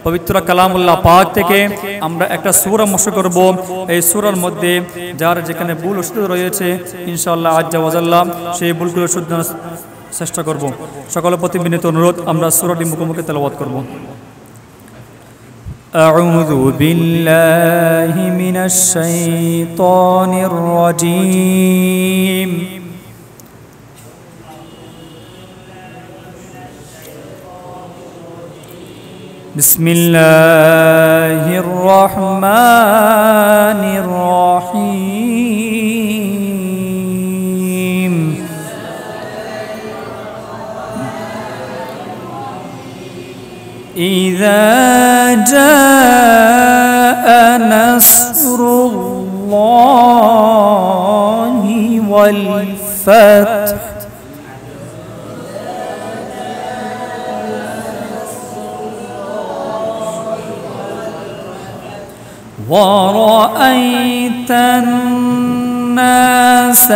পবিত্র কালামুল্লাহ পাক থেকে আমরা একটা সূরা মশক করব। এই সূরার মধ্যে যার যেখানে ভুল অশুদ্ধ রয়েছে ইনশাআল্লাহ আজ্জা ওয়াজাল্লাহ সেই ভুলগুলো শুদ্ধ চেষ্টা করব। সকলের প্রতি বিনীত অনুরোধ, আমরা সূরাটি মুখোমুখি তেলাওয়াত করব। أعوذ بالله من الشيطان الرجيم بسم الله الرحمن الرحيم إذا جاء نصر الله والفتح ورأيت الناس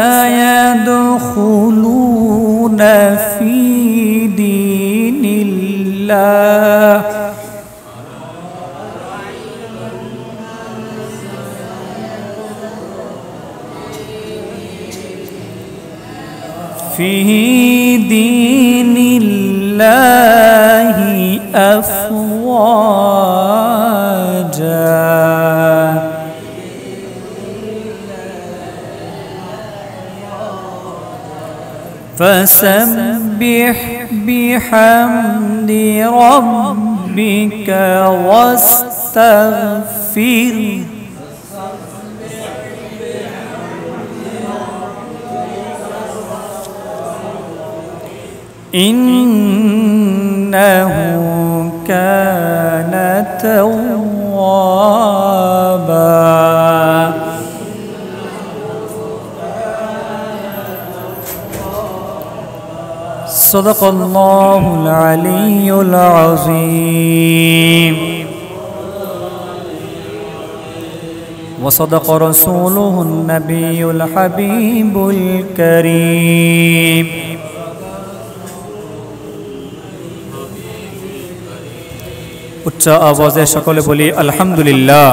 يدخلون في دين الله في دين الله أفواجا فسبح بحمد ربك واستغفره إنه كان توابا صدق الله العلي العظيم وصدق رسوله النبي الحبيب الكريم উচ্চ আওয়াজে সকলে বলি আলহামদুলিল্লাহ।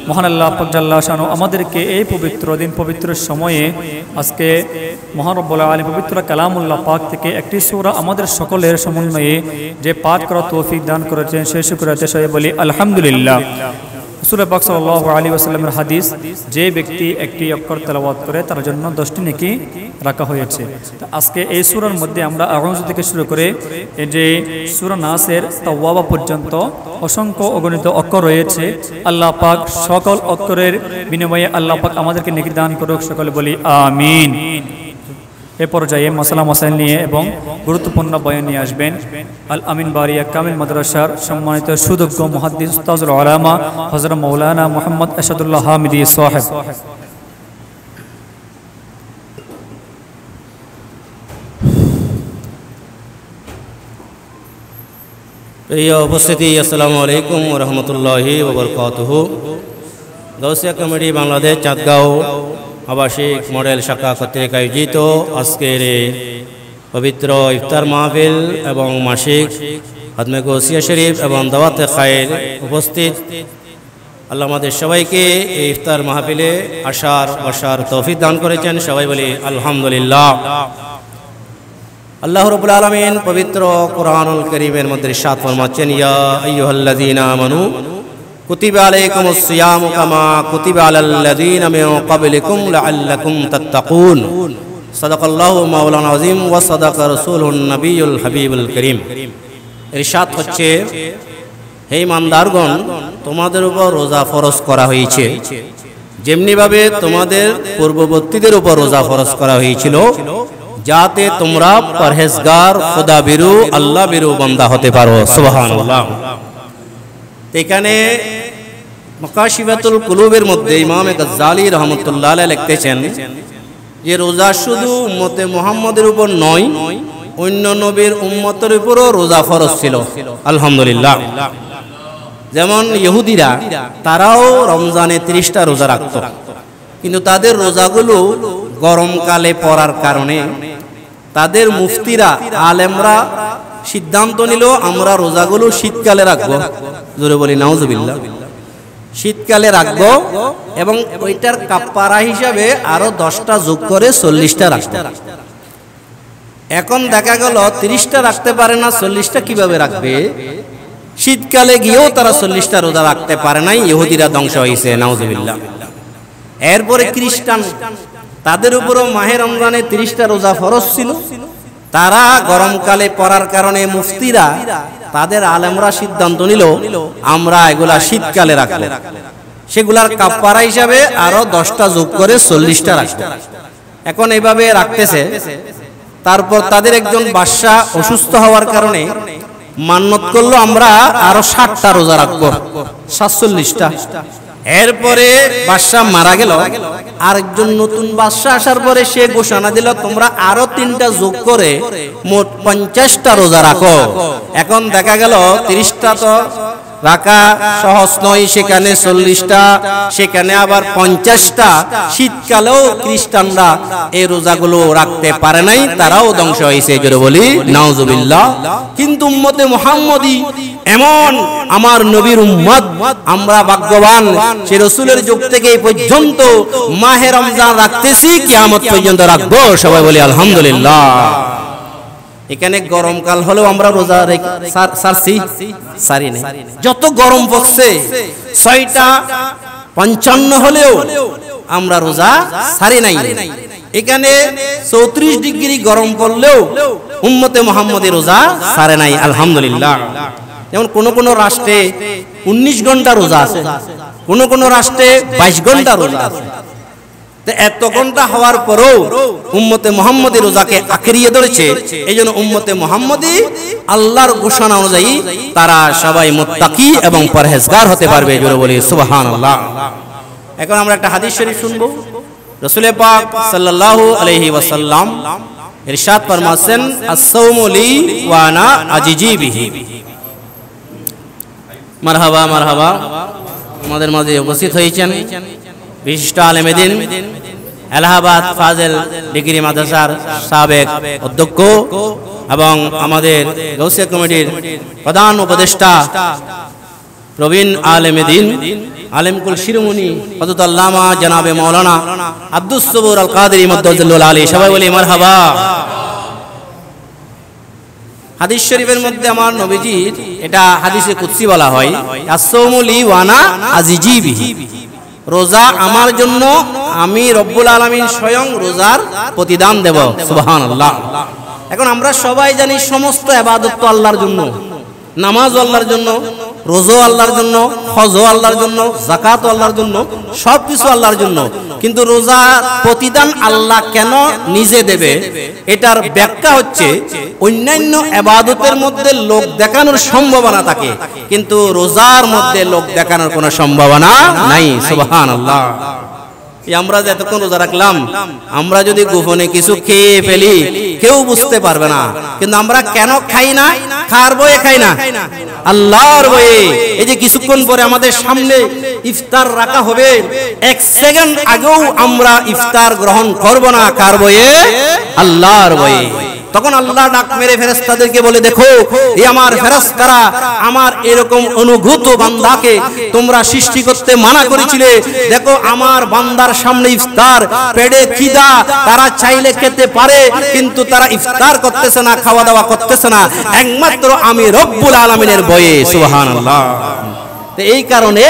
মহান আল্লাহ পাক জাল্লা শানু আমাদেরকে এই পবিত্র দিন পবিত্র সময়ে আজকে মহান রব্বুল আলামিন পবিত্র কালামুল্লাহ পাক থেকে একটি সূরা আমাদের সকলের সমন্বয়ে যে পাঠ করার তৌফিক দান করেছেন সেই শুকরিয়াতে সবাই বলি আলহামদুলিল্লাহ। রাসূল পাক সাল্লাল্লাহু আলাইহি ওয়াসাল্লামের হাদিস, যে ব্যক্তি একটি অক্ষর তেলাওয়াত করে তার জন্য 10টি নেকি রাখা হয়েছে। আজকে এই সূরার মধ্যে আমরা আউযু থেকে শুরু করে এই যে সূরা নাসের তাওয়াবা পর্যন্ত অসংখ্য অগণিত অক্ষর রয়েছে। আল্লাহ পাক সকল অক্ষরের বিনিময়ে আল্লাহ পাক আমাদেরকে নেকি দান করুক, সকলে বলি আমিন। এ পর্যায়ে মাসালা মাসাইল নিয়ে এবং গুরুত্বপূর্ণ বয়ান নিয়ে আসবেন আল আমিন বারিয়া কামিল মাদ্রাসার সম্মানিত সুদক্ষ মুহাদ্দিস উস্তাজুল উলামা হযরত মাওলানা মুহাম্মদ আশহাদুল্লাহ হামিদি সাহেব। প্রিয় উপস্থিতি, আসসালামু আলাইকুম ওয়া রাহমাতুল্লাহি ওয়া বারাকাতুহু। গাউসিয়া কমিটি বাংলাদেশ চাঁদগাঁও আবাসিক মডেল শাখা কর্তৃক আয়োজিত আজকের পবিত্র ইফতার মাহফিল এবং মাসিক খতমে গাউসিয়া শরীফ এবং দাওয়াতে খায়ের উপস্থিত আল্লাহ আমাদের সবাইকে এই ইফতার মাহফিলে আসার বসার তৌফিক দান করেছেন, সবাই বলি আলহামদুলিল্লাহ। আল্লাহ রাব্বুল আলামিন পবিত্র কোরআনুল কারীমের মধ্যে ইরশাদ ফরমাচ্ছেন, ইয়া আইয়ুহাল্লাযীনা আমানু কুতিবা আলাইকুমুস সিয়ামু কামা কুতিবা আলাল লাযীনা মিন ক্বাবলিকুম লাআল্লাকুম তাত্তাকুন। সাদাকাল্লাহু মাওলানা আযীম ওয়া সাদাকা রাসূলুন নবিয়ুল হাবিবুল কারীম। ইরশাদ হচ্ছে, হে ইমানদারগণ, তোমাদের উপর রোজা ফরজ করা হয়েছে যেমনিভাবে তোমাদের পূর্ববর্তীদের উপর রোজা ফরজ করা হয়েছিল, যাতে তোমরা পরহেজগার, খোদাবিরু, আল্লাহ বিরু বান্দা হতে পারো। সুবহানাল্লাহ। এখানে মাকাশিফাতুল কুলুবের মধ্যে ইমাম গাজ্জালী রাহমাতুল্লাহ আলাইহি লিখতেছেন যে রোজা শুধু উম্মতে মুহাম্মাদের উপর নয়, অন্য নবীর উম্মতের উপরও রোজা ফরজ ছিল। আলহামদুলিল্লাহ। যেমন ইহুদিরা, তারাও রমজানে 30টা রোজা রাখত, কিন্তু তাদের রোজাগুলো গরমকালে পড়ার কারণে তাদের মুফতিরা, আলেমরা সিদ্ধান্ত নিল আমরা রোজাগুলো শীতকালে রাখবো, জোরে বলি নাউজুবিল্লাহ। শীতকালে রাখবো এবং ওইটার কাফারা হিসাবে আরো 10টা যোগ করে 40টা রাখবো। এখন দেখা গেল 30টা রাখতে পারে না, 40টা কিভাবে রাখবে? শীতকালে গিয়েও তারা 40টা রোজা রাখতে পারে নাই, ইহুদিরা ধ্বংস হয়েছে নাউজুবিল্লাহ। এরপরে খ্রিস্টান, তাদের উপরও মাহে রমজানে 30টা রোজা ফরজ ছিল। তারা গরমকালে পড়ার কারণে মুফতিরা তাদের আলেমরা সিদ্ধান্ত নিল আমরা এগুলা শীতকালে রাখবো, সেগুলার কাফারা হিসাবে আরো 10টা যোগ করে 40টা রাখবো। এখন এইভাবে রাখতেছে। তারপর তাদের একজন বাদশা অসুস্থ হওয়ার কারণে মান্যত করলো আমরা আরো 60টা রোজা রাখবো, 47টা। এরপরে বাদশা মারা গেল, আরেকজন নতুন বাদশা আসার পরে সে ঘোষণা দিল তোমরা আরো 3টা যোগ করে মোট 50টা রোজা রাখো। এখন দেখা গেল 30টা তো রাখা সহজ নয়, সেখানে 40টা, সেখানে আবার 50টা। শীতকালেও খ্রিস্টানরা এই রোজাগুলো রাখতে পারে নাই, তারাও ধ্বংস হয়েছে, জোরে বলি নাউজুবিল্লাহ। কিন্তু উম্মতে মুহাম্মদী এমন আমার নবীর উম্মত, আমরা ভাগ্যবান, সে রাসূলের যুগ থেকে এই পর্যন্ত মাহে রমজান রাখতেছি, কিয়ামত পর্যন্ত রাখবো। সবাই বলি আলহামদুলিল্লাহ। এখানে গরমকাল হলেও আমরা রোজা সারি নাই। যত গরম পড়ছে 6:55 হলেও আমরা রোজা সারি নাই। এখানে 34 ডিগ্রি গরম পড়লেও উম্মতে মুহাম্মদের রোজা সারে নাই, আলহামদুলিল্লাহ। যেমন কোন কোন রাষ্ট্রে 19 ঘন্টা রোজা আছে, কোন কোন রাষ্ট্রে 22 ঘন্টা রোজা আছে। এত ঘন্টা হওয়ার পরেও উম্মতে মুহাম্মদী রোজাকে আঁকড়িয়ে ধরেছে। এই জন্য উম্মতে মুহাম্মদী আল্লাহর ঘোষণা অনুযায়ী তারা সবাই মুত্তাকি এবং পরহেজগার হতে পারবে, জোরে বলি সুবহানাল্লাহ। এখন আমরা একটা হাদিস শরীফ শুনবো। রাসূল পাক সাল্লাল্লাহু আলাইহি ওয়াসাল্লাম ইরশাদ ফরমাছেন, আস-সাওমু লি ওয়া আনা আজিজি বিহি। মারহাবা মারহাবা। আমাদের মাঝে উপস্থিত হয়েছেন বিশিষ্ট আলেমে দ্বীন, এলাহাবাদ ফাজেল ডিগ্রি মাদ্রাসার সাবেক অধ্যক্ষ এবং আমাদের গৌসিয়া কমিটির প্রধান উপদেষ্টা প্রবীণ আলেমে দ্বীন, আলেমকুল শিরোমণি হযরত আল্লামা জনাবে মাওলানা আব্দুস সবুর আল কাদেরী মাদ্দাল্লাহু আলাইহি। সবাই বলি মারহাবা। হাদিস শরীফের মধ্যে আমার নবীজির, এটা হাদিসে কুদসি বলা হয়, আস-সাওমু লি ওয়া আনা আজিজি বিহি। রোজা আমার জন্য, আমি রব্বুল আলামিন স্বয়ং রোজার প্রতিদান দেব, সুবহানাল্লাহ। এখন আমরা সবাই জানি সমস্ত ইবাদত তো আল্লাহর জন্য, নামাজ আল্লাহর জন্য, রোজা আল্লাহর জন্য, হজ আল্লাহর জন্য, যাকাত আল্লাহর জন্য, সবকিছু আল্লাহর জন্য। কিন্তু রোজার প্রতিদান আল্লাহ কেন নিজে দেবে, এটার ব্যাখ্যা হচ্ছে অন্যান্য ইবাদতের মধ্যে লোক দেখানোর সম্ভাবনা থাকে, কিন্তু রোজার মধ্যে লোক দেখানোর কোনো সম্ভাবনা নাই, সুবহানাল্লাহ। আমরা যে এতক্ষণ রোজা রাখলাম, আমরা যদি গোপনে কিছু খেয়ে ফেলি কেউ বুঝতে পারবে না, কিন্তু আমরা কেন খাই না? খাওয়ার বয়ে খাই না, আল্লাহর বয়ে। এই যে কিছুক্ষণ পরে আমাদের সামনে ইফতার রাখা হবে, 1 সেকেন্ড আগেও আমরা ইফতার গ্রহণ করব না, কার বয়ে? আল্লাহর বয়ে। তখন আল্লাহ ডাক মেরে ফেরেশতাদেরকে বলে, দেখো এই আমার ফেরেশতারা আমার এরকম অনুগত বান্দাকে তোমরা সৃষ্টি করতে মানা করেছিলে, দেখো আমার বান্দার সামনে ইফতার, পেটে খিদা, তারা চাইলে খেতে পারে কিন্তু তারা ইফতার করতেছে না, খাওয়া দাওয়া করতেছে না, একমাত্র আমি রব্বুল আলামিনের ভয়ে, সুবহানাল্লাহ। এই কারণে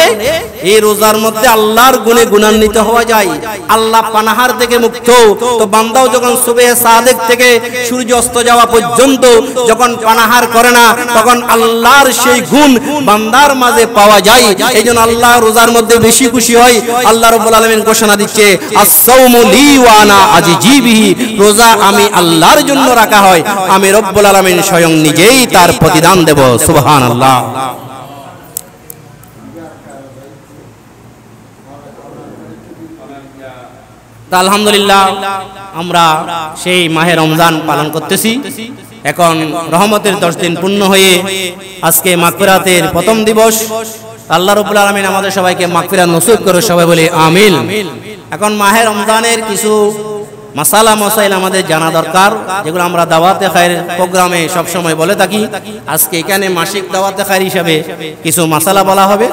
এই রোজার মধ্যে আল্লাহর গুণে গুণান্বিত হওয়া যায়, আল্লাহ পানাহার থেকে মুক্ত। তো বান্দাও যখন সুবহে সাদেক থেকে সূর্য অস্ত যাওয়া পর্যন্ত যখন পানাহার করে না, তখন আল্লাহর সেই গুণ বান্দার মাঝে পাওয়া যায়। এই জন্য আল্লাহ রোজার মধ্যে বেশি খুশি হয়। আল্লাহ রাব্বুল আলামিন ঘোষণা দিচ্ছে, আস-সাওমু লি ওয়া আনা আজিজি বিহি। রোজা আমি আল্লাহর জন্য রাখা হয়, আমি রব্বুল আলামিন স্বয়ং নিজেই তার প্রতিদান দেব, সুবহানাল্লাহ। আলহামদুলিল্লাহ, আমরা সেই মাহে রমজান পালন করতেছি। এখন রহমতের 10 দিন পূর্ণ হয়ে আজকে মাগফিরাতের প্রথম দিবস। আল্লাহ রাব্বুল আলামিন আমাদের সবাইকে মাগফিরাত নসিব করে, সবাই বলি আমিন। এখন মাহে রমজানের কিছু মাসালা মাসাইল আমাদের জানা দরকার, যেগুলো আমরা দাওয়াতে খায়ের প্রোগ্রামে সবসময় বলে থাকি। আজকে এখানে মাসিক দাওয়াতে খায়ের হিসাবে কিছু মাসালা বলা হবে,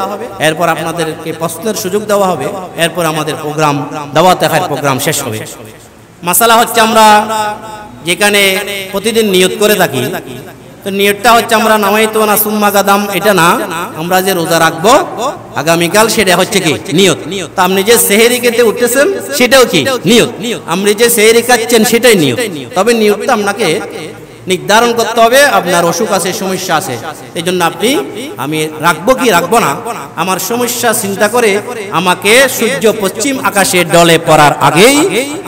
এরপর আপনাদেরকে প্রশ্নের সুযোগ দেওয়া হবে, এরপর আমাদের প্রোগ্রাম দাওয়াতে খায়ের প্রোগ্রাম শেষ হবে। মাসালা হচ্ছে আমরা যেখানে প্রতিদিন নিয়ত করে থাকি, তো নিয়তটা হচ্ছে আমরা নামাইতো না সুম্মা গাদাম, এটা না, আমরা যে রোজা রাখবো আগামীকাল সেটা হচ্ছে কি নিয়ত। তা আপনি যে সেহেরি খেতে উঠতেছেন সেটাও কি নিয়ত, আপনি যে সেহেরি খাচ্ছেন সেটাই নিয়ত। তবে নিয়তটা আপনাকে নির্ধারণ করতে হবে, আপনার অসুখ আছে, সমস্যা আছে, এই জন্য আপনি আমি রাখবো কি রাখবো না, আমার সমস্যা চিন্তা করে আমাকে সূর্য পশ্চিম আকাশে ডলে পড়ার আগেই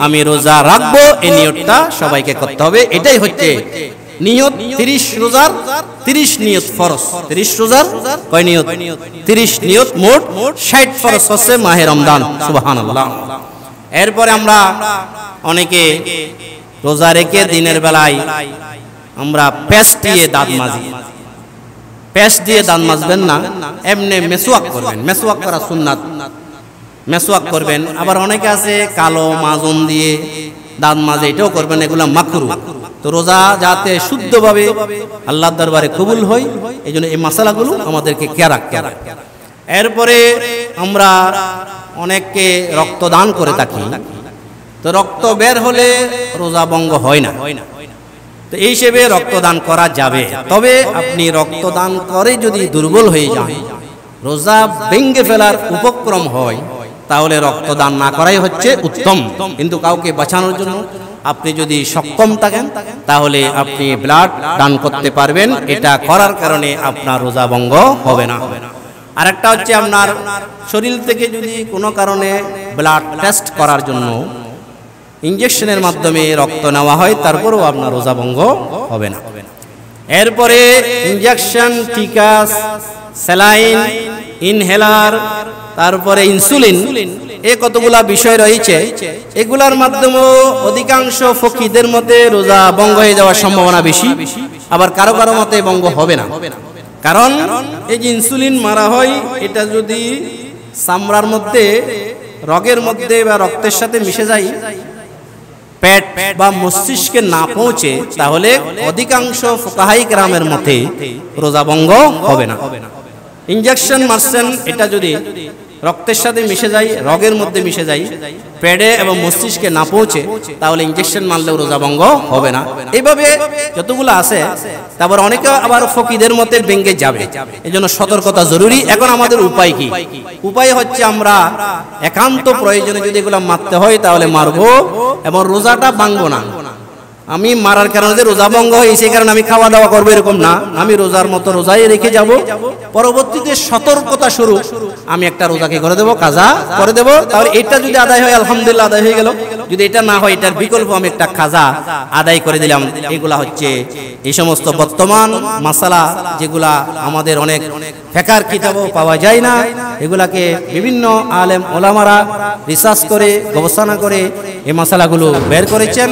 আমি রোজা রাখবো, এই নিয়তটা সবাইকে করতে হবে। এটাই হচ্ছে নিয়ত। 30 রোজার 30 নিয়ত ফরজ, 30 রোজার কয় নিয়ত? 30 নিয়ত, মোট 60 ফরজ হচ্ছে মাহে রমজান। সুবহানাল্লাহ। এরপরে আমরা অনেকে রোজা রেখে দিনের বেলায় আমরা পেস্ট দিয়ে দাঁত মাজি। পেস্ট দিয়ে দাঁত মাজবেন না, এমনি মেসওয়াক করবেন। মেসওয়াক করা সুন্নাত, মেসওয়াক করবেন। আবার অনেকে আছে কালো মাজুন দিয়ে দাঁত মাজে, এটাও করবেন, এগুলো মাকরুহ। তো রোজা যাতে শুদ্ধভাবে আল্লাহর দরবারে কবুল হয়, এই জন্য এই মাসালাগুলো আমাদেরকে খেয়াল রাখতে হবে। এরপরে আমরা অনেককে রক্তদান করে থাকি, তো রক্ত বের হলে রোজা ভঙ্গ হয় না, তো এই হিসেবে রক্তদান করা যাবে। তবে আপনি রক্তদান করে যদি দুর্বল হয়ে যান, রোজা ভেঙে ফেলার উপক্রম হয়, তাহলে রক্তদান না করাই হচ্ছে উত্তম। কিন্তু কাউকে বাঁচানোর জন্য আপনি যদি সক্ষম থাকেন তাহলে আপনি ব্লাড দান করতে পারবেন, এটা করার কারণে আপনার রোজা ভঙ্গ হবে না। আরেকটা হচ্ছে আপনার শরীর থেকে যদি কোনো কারণে ব্লাড টেস্ট করার জন্য ইনজেকশনের মাধ্যমে রক্ত নেওয়া হয়, তারপরেও আপনার রোজা ভঙ্গ হবে না। এরপরে ইনজেকশন, টিকা, স্যালাইন, ইনহেলার, তারপরে ইনসুলিন, এই কতগুলা বিষয় রয়েছে, এগুলার মাধ্যমে অধিকাংশ ফকিদের মতে রোজা ভঙ্গ হয়ে যাওয়ার সম্ভাবনা বেশি, আবার কারো কারো মতে ভঙ্গ হবে না। কারণ এই যে ইনসুলিন মারা হয়, এটা যদি চামড়ার মধ্যে, রগের মধ্যে বা রক্তের সাথে মিশে যায়, পেট বা মস্তিষ্কে না পৌঁছে, তাহলে অধিকাংশ ফুকাহায়ে কেরামের মতে রোজা ভঙ্গ হবে না। ইনজেকশন মারছেন, এটা যদি রক্তের সাথে মিশে যায়, রগের মধ্যে মিশে যায়, পেটে এবং মস্তিষ্কে না পৌঁছে, তাহলে ইনজেকশন মারলেও রোজা ভঙ্গ হবে না। এইভাবে যতগুলো আছে, তারপর অনেকে আবার ফকিদের মতে ভেঙে যাবে, এই জন্য সতর্কতা জরুরি। এখন আমাদের উপায় কি? উপায় হচ্ছে আমরা একান্ত প্রয়োজনে যদি এগুলো মারতে হয় তাহলে মারবো, এবং রোজাটা ভাঙবো না। আমি মারার কারণে যে রোজা ভঙ্গ হয় সেই কারণে আমি খাওয়া দাওয়া করবো এরকম না, আমি রোজার মতো রোজাই রেখে যাব। পরবর্তীতে সতর্কতা স্বরূপ আমি একটা রোজাকে করে দেবো, কাজা করে দেবো। তাহলে এটা যদি আদায় হয় আলহামদুলিল্লাহ আদায় হয়ে গেল, যদি এটা না হয় এটার বিকল্প আমি একটা কাজা আদায় করে দিলাম। এগুলা হচ্ছে এই সমস্ত বর্তমান মাসালা, যেগুলা আমাদের অনেক ফিকহের কিতাবও পাওয়া যায় না, এগুলাকে বিভিন্ন আলেম ওলামারা রিসার্চ করে গবেষণা করে এই মাসালাগুলো বের করেছেন।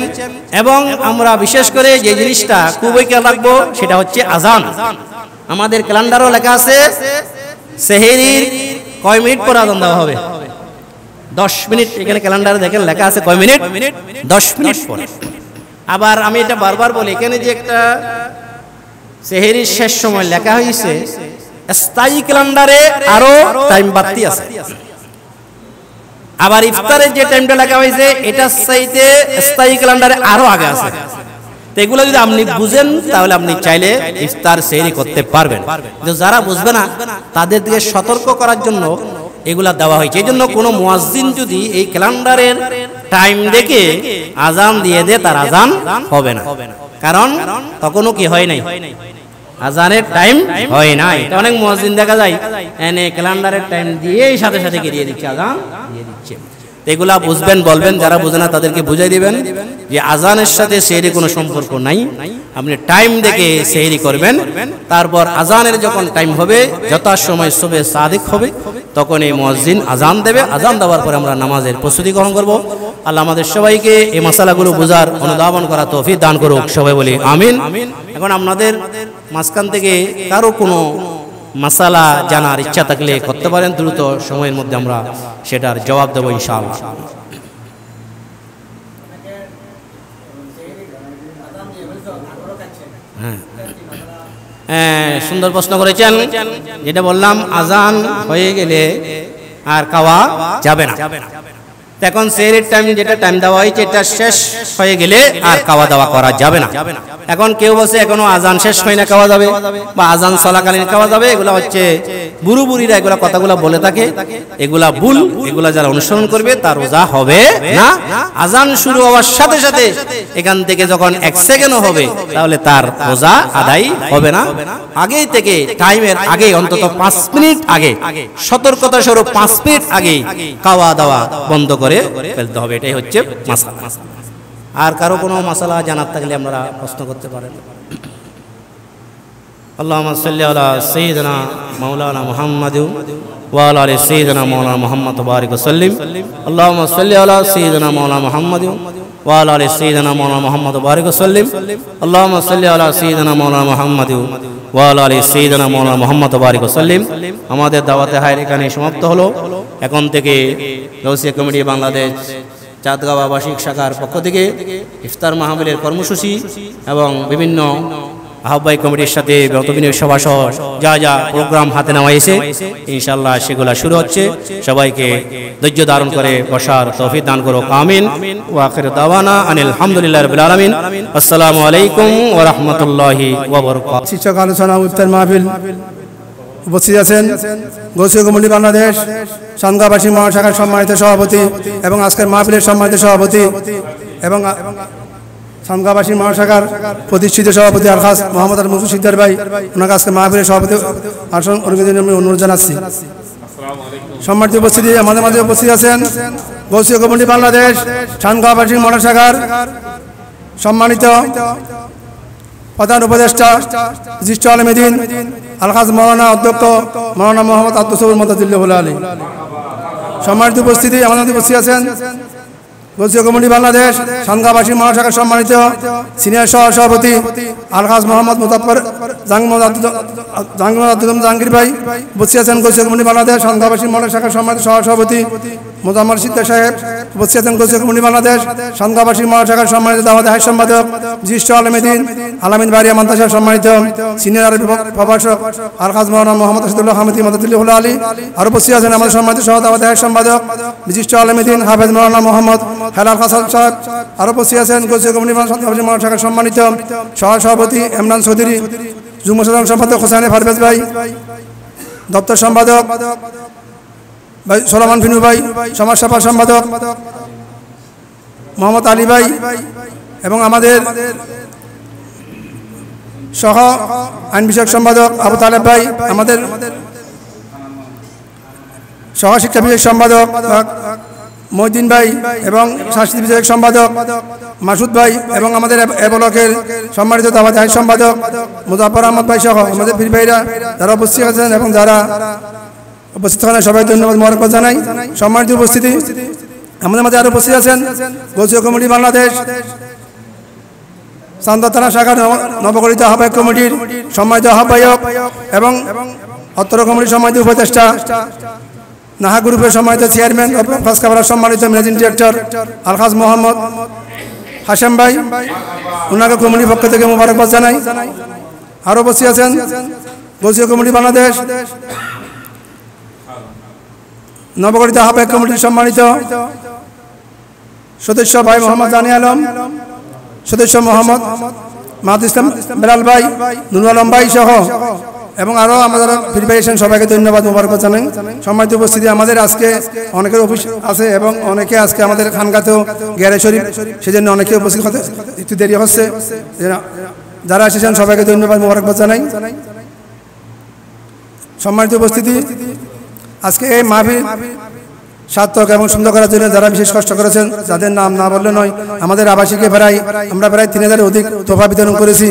এবং আমরা বিশেষ করে যে জিনিসটা খুবই খেয়াল রাখবো সেটা হচ্ছে আজান। আমাদের ক্যালেন্ডারও লেখা আছে সেহরির কয় মিনিট পর আজান দেওয়া হবে? 10 মিনিট। এখানে ক্যালেন্ডারে দেখেন লেখা আছে কয় মিনিট? 10 মিনিট পরে। আবার আমি এটা বারবার বলি, এখানে যে একটা সেহরির শেষ সময় লেখা হয়েছে, স্থায়ী ক্যালেন্ডারে আরো টাইম বাড়তি আছে। আবার ইফতারের যে টাইমটা লেখা হয়েছে এটা চাইতে স্থায়ী ক্যালেন্ডারে আরো আগে আছে। তো এগুলো যদি আপনি বুঝেন তাহলে আপনি চাইলে ইফতার সেহরি করতে পারবেন। কিন্তু যারা বুঝবে না তাদের দিকে সতর্ক করার জন্য এগুলা দেওয়া হয়েছে। এই জন্য কোনো মুয়াজ্জিন যদি এই ক্যালেন্ডারের টাইম দেখে আজান দিয়ে দেয়, তার আজান হবে না, কারণ তখনও কি হয় নাই, আজানের টাইম হয় নাই। অনেক মুয়াজ্জিন দেখা যায় এনে ক্যালেন্ডারের টাইম দিয়েই সাথে সাথে দিয়ে দিচ্ছে, আজান দিয়ে দিচ্ছে। এগুলা বুঝবেন, বলবেন, যারা বুঝে না তাদেরকে বুঝাই দিবেন যে আজানের সাথে সেহরি কোনো সম্পর্ক নাই, আপনি টাইম দেখে সেহরি করবেন। তারপর আজানের যখন টাইম হবে, যথাসময় সুবহে সাদিক হবে, তখন এই মুয়াজ্জিন আজান দেবে। আজান দেওয়ার পরে আমরা নামাজের প্রস্তুতি গ্রহণ করব। আল্লাহ আমাদের সবাইকে এই মাসালাগুলো বোঝার, অনুধাবন করা তৌফিক দান করুক, সবাই বলি আমিন। এখন আপনাদের মাঝখান থেকে কারো কোনো মাসালা জানার ইচ্ছা থাকলে করতে পারেন, দ্রুত সময়ের মধ্যে আমরা সেটার জবাব দেবো ইনশাআল্লাহ। হ্যাঁ, সুন্দর প্রশ্ন করেছেন। যেটা বললাম আজান হয়ে গেলে আর খাওয়া যাবে না। এখন সেহরির টাইম যেটা টাইম দেওয়া হয়েছে এটা শেষ হয়ে গেলে আর খাওয়া দাওয়া করা যাবে না। এখন কেউ বসে এখনো আজান শেষ হয় না খাওয়া যাবে, বা আজান চলাকালীন খাওয়া যাবে, এগুলা হচ্ছে বুড়ো বুড়িরা এগুলা কথাগুলো বলে থাকে, এগুলা ভুল। এগুলা যারা অনুসরণ করবে তার রোজা হবে না। আজান শুরু হওয়ার সাথে সাথে এখান থেকে যখন 1 সেকেন্ডও হবে তাহলে তার রোজা আদায় হবে না। আগেই থেকে টাইমের আগে, অন্তত 5 মিনিট আগে, সতর্কতা স্বরূপ 5 মিনিট আগে খাওয়া দাওয়া বন্ধ করে ফেলতে হবে। এটাই হচ্ছে মাসালা। আর কারো কোনো মাসালা জানার থাকলে আপনারা প্রশ্ন করতে পারেন। আল্লাহুম্মা সাল্লি আলা সাইয়্যিদিনা মাওলানা মুহাম্মাদ ওয়া আলা আলি সাইয়্যিদিনা মাওলানা মুহাম্মাদ ওয়া বারিক ওয়া সাল্লিম। আল্লাহুম্মা সাল্লি আলা সাইয়্যিদিনা মাওলানা মুহাম্মাদ ওয়া আলা আলি সাইয়্যিদিনা মাওলানা মুহাম্মাদ ওয়া বারিক ওয়া সাল্লিম। আল্লাহুম্মা সাল্লি আলা সাইয়্যিদিনা মাওলানা মুহাম্মাদ ওয়া আলা আলি সাইয়্যিদিনা মাওলানা মুহাম্মাদ ওয়া বারিক ওয়া সাল্লিম। আমাদের দাওয়াতে হায়ের এখানে সমাপ্ত হলো। এখন থেকে গাউসিয়া কমিটি বাংলাদেশ চাঁদগাঁও আবাসিক শাখার পক্ষ থেকে ইফতার মাহফিলের কর্মসূচি এবং বিভিন্ন আহ্বায়ক কমিটির সাথে বিভিন্ন সভা সহ যা যা প্রোগ্রাম হাতে নেওয়া হয়েছে ইনশাআল্লাহ সেগুলো শুরু হচ্ছে। সবাইকে ধৈর্য ধারণ করে বসার তৌফিক দান করো, আমিন। ওয়া আখিরু দাওয়ানা আনিল হামদুলিল্লাহি রাব্বিল আলামিন। আসসালামু আলাইকুম ওয়া রাহমাতুল্লাহি ওয়া বারাকাতুহু। শিক্ষক আলোচনা উত্তর মাহফিল উপস্থিত আছেন গাউসিয়া কমিটি বাংলাদেশ চান্দগাঁওবাসী মহাশাখার সম্মানিত সভাপতি এবং আজকের মাহফিলের সম্মানিত সভাপতি এবং চান্দগাঁওবাসী মহাশাখার প্রতিষ্ঠিত সভাপতি আলহাজ মোহাম্মদ আল মুকসুদ সিকদার ভাই, ওনাকে আজকে মাহফিলের সভাপতি আসন অনুরোধ জানাচ্ছি। সম্মানিত উপস্থিতি, আমাদের মাঝে উপস্থিত আছেন গাউসিয়া কমিটি বাংলাদেশ চান্দগাঁওবাসী মহাশাখার সম্মানিত প্রধান উপদেষ্টা বিশিষ্ট আলেম দ্বীন আলহাজ মাওলানা অধ্যক্ষ মাওলানা মোহাম্মদ আব্দুস সবুর মতাদুল্লাহ আলী। সম্মানিত উপস্থিতি, আমাদের মধ্যে উপস্থিত আছেন গাউসিয়া কমিটি বাংলাদেশ চান্দগাঁওবাসী মহাশাখার সম্মানিত সিনিয়র সহসভাপতি আলহাজ মোহাম্মদ মুজাফফর জাহাঙ্গীর ভাই। উপস্থিত আছেন গাউসিয়া কমিটি বাংলাদেশ চান্দগাঁওবাসী মহাশাখার সম্মানিত সহসভাপতি মোজাম্মল সিদ্দিক সাহেব। উপস্থিত আছেন গাউসিয়া কমিটি বাংলাদেশ চান্দগাঁওবাসী মহাশাখার সম্মানিত দাওয়াত হাই সম্পাদক বিশিষ্ট আলেম দ্বীন আলামিন বারিয়া মাদ্রাসার সম্মানিত সিনিয়র আরবি প্রভাষক আলহাজ মাওলানা মোহাম্মদ আসাদুল্লাহ হামিদি মতাদুল্লাহ আলী। আর উপস্থিত আছেন আমাদের সম্মানিত সহ দাওয়াত হাই সম্পাদক বিশিষ্ট আলেম দ্বীন হাফেজ মাওলানা মোহাম্মদ হেলাল হাসান সাহেব। আর উপস্থিত আছেন গাউসিয়া কমিটি চান্দগাঁওবাসী মহাশাখার সম্মানিত সহসভাপতি ইমরান চৌধুরী, যুগ্ম সাধারণ সম্পাদক হোসেন পারভেজ ভাই, দপ্তর সম্পাদক ভাই সোলামান ফিনু ভাই, সমাজসেবা সম্পাদক মোহাম্মদ আলী ভাই এবং আমাদের সহ আইন বিষয়ক সম্পাদক আবু তালেব ভাই, আমাদের সহ শিক্ষা বিষয়ক সম্পাদক মহিউদ্দিন ভাই এবং সংস্কৃতি বিষয়ক সম্পাদক মাসুদ ভাই এবং আমাদের এ ব্লকের সম্মানিত দাওয়াত হাই সম্পাদক মুজাফফর আহমদ ভাই সহ আমাদের পীর ভাইরা যারা উপস্থিত আছেন এবং যারা উপস্থিত থাকেন সবাই ধন্যবাদ মোবারকবাদ জানাই। সম্মানিত উপস্থিতি, আমাদের মাঝে আরো উপস্থিত আছেন গাউসিয়া কমিটি বাংলাদেশ চান্দগাঁও থানা শাখার নবগঠিত আহ্বায়ক কমিটির সম্মানিত আহ্বায়ক এবং অত্র কমিটির সম্মানিত উপদেষ্টা নাহা গ্রুপের সম্মানিত চেয়ারম্যান ফাঁসকাপাড়ার সম্মানিত ম্যানেজিং ডিরেক্টর আলহাজ মোহাম্মদ হাশেম ভাই, ওনাকে কমিটির পক্ষ থেকে মোবারকবাদ জানাই। আরও উপস্থিত আছেন গাউসিয়া কমিটি বাংলাদেশ নবগঠিত আহ্বায়ক কমিটির সম্মানিত সদস্য ভাই মোহাম্মদ জানি আলম, সদস্য মোহাম্মদ মাহাদ ইসলাম বেলাল ভাই, নুরুল আলম ভাই সহ এবং আরও আমাদের প্রিপারেশন সবাইকে ধন্যবাদ মোবারকবাদ জানাই। সম্মানিত উপস্থিতি, আমাদের আজকে অনেকের অফিস আছে এবং অনেকে আজকে আমাদের খানগাতেও গেরে শরীফ, সেজন্য অনেকে উপস্থিত হতে একটু দেরি হচ্ছে। যারা এসেছেন সবাইকে ধন্যবাদ মোবারকবাদ জানাই। সম্মানিত উপস্থিতি, আজকে এই মাহফিল সার্থক এবং সুন্দর করার জন্য যারা বিশেষ কষ্ট করেছেন, যাদের নাম না বললে নয়, আমাদের আবাসিকে আমরা প্রায় 3000-এর অধিক তোফা বিতরণ করেছি,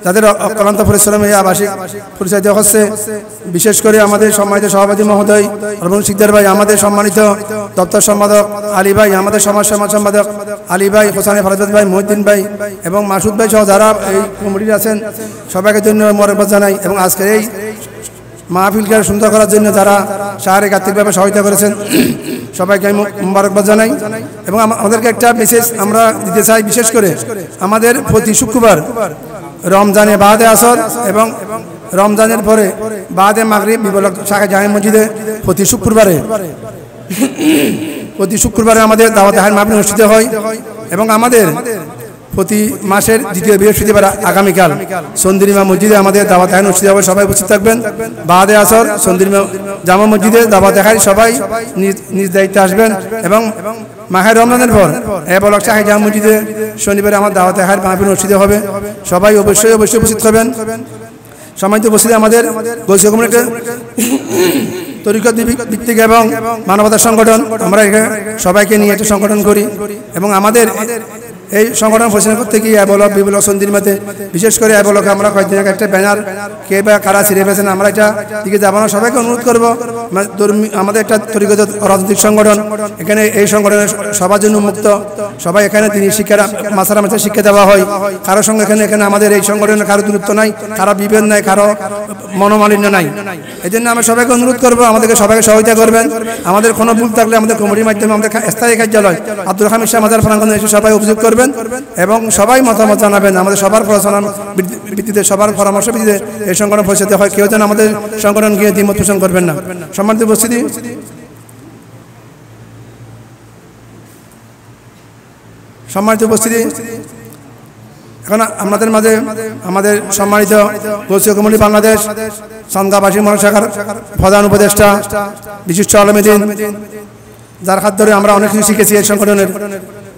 যাদের অক্লান্ত পরিশ্রমে এই আবাসিক পরিচয় দেওয়া হচ্ছে। বিশেষ করে আমাদের সম্মানিত সভাপতি মহোদয় রবীন্দ্র সিকদার ভাই, আমাদের সম্মানিত দপ্তর সম্পাদক আলী ভাই, আমাদের সমাজ সম্পাদক আলী ভাই, হোসেন ফারজাদ ভাই, মহিউদ্দিন ভাই এবং মাসুদ ভাই সহ যারা এই কমিটিতে আছেন সবাইকে ধন্যবাদ মোবারকবাদ জানাই। এবং আজকের এই মাহফিলকে সুন্দর করার জন্য যারা শারীরিক আর্থিকভাবে সহায়তা করেছেন সবাইকে আমি মোবারকবাদ জানাই। এবং আমাদেরকে একটা মেসেজ আমরা দিতে চাই, বিশেষ করে আমাদের প্রতি শুক্রবার রমজানে বাদে আসর এবং রমজানের পরে বাদে মাগরিব বিবলক শাখা জামে মসজিদে প্রতি শুক্রবারে আমাদের দাওয়াত হার মাহফিল অনুষ্ঠিত হয় এবং আমাদের প্রতি মাসের দ্বিতীয় বৃহস্পতিবার আগামীকাল সন্দিরিমা মসজিদে আমাদের দাওয়াত হার অনুষ্ঠিত হবে। সবাই উপস্থিত থাকবেন। বাদে আসর সন্দিরিমা জামা মসজিদে দাওয়াত হার সবাই নিজ দায়িত্বে আসবেন এবং মাহে রমজানের পর বলক শাহী জামা মসজিদে শনিবারে আমার দাওয়াত হার মাহফিল অনুষ্ঠিত হবে। সবাই অবশ্যই উপস্থিত হবেন। সম্মানিত উপস্থিতি আমাদের গৌসিয়া কমিউনিটি তরিকত ভিত্তিক এবং মানবতার সংগঠন, আমরা এখানে সবাইকে নিয়ে একটা সংগঠন করি এবং আমাদের এই সংগঠন পরিচালনা করতে গিয়ে অ্যাবলক বিবলক সন্দিরিমাতে বিশেষ করে অ্যাবলকে আমরা কয়েকদিন আগে একটা ব্যানার কে বা কারা ছিঁড়ে ফেলেছেন, আমরা এটা দিকে যাবো না। সবাইকে অনুরোধ করবো, আমাদের একটা তরিকত রাজনৈতিক সংগঠন, এখানে এই সংগঠনের সবার জন্য মুক্ত। সবাই এখানে তিনি শিক্ষারা মাসারা মাসে শিক্ষা দেওয়া হয়। কারোর সঙ্গে এখানে আমাদের এই সংগঠনের কারো দূরত্ব নাই, কারো বিভেদ নাই, কারো মনোমালিন্য নাই। এই জন্য আমরা সবাইকে অনুরোধ করবো, আমাদেরকে সবাইকে সহযোগিতা করবেন। আমাদের কোনো ভুল থাকলে আমাদের কমিটির মাধ্যমে আমাদের স্থায়ী কার্যালয় আব্দুল হামিদ শাহ মাজার প্রাঙ্গণে এসে সবাই অভিযোগ করবেন এবং সবাই মতামত জানাবেন। আমাদের সবার পড়াশোনার ভিত্তিতে, সবার পরামর্শ ভিত্তিতে এই সংগঠন পরিচালিত হয়। কেউ যেন আমাদের সংগঠন গিয়ে দ্বিমত পোষণ করবেন না। সম্মানিত উপস্থিতি, এখন আপনাদের মাঝে আমাদের সম্মানিত গৌসিয়া কমিউনিটি বাংলাদেশ সান্দাবাসী মহাশাখার প্রধান উপদেষ্টা বিশিষ্ট আলমেদিন, যার হাত ধরে আমরা অনেক কিছু শিখেছি এই সংগঠনের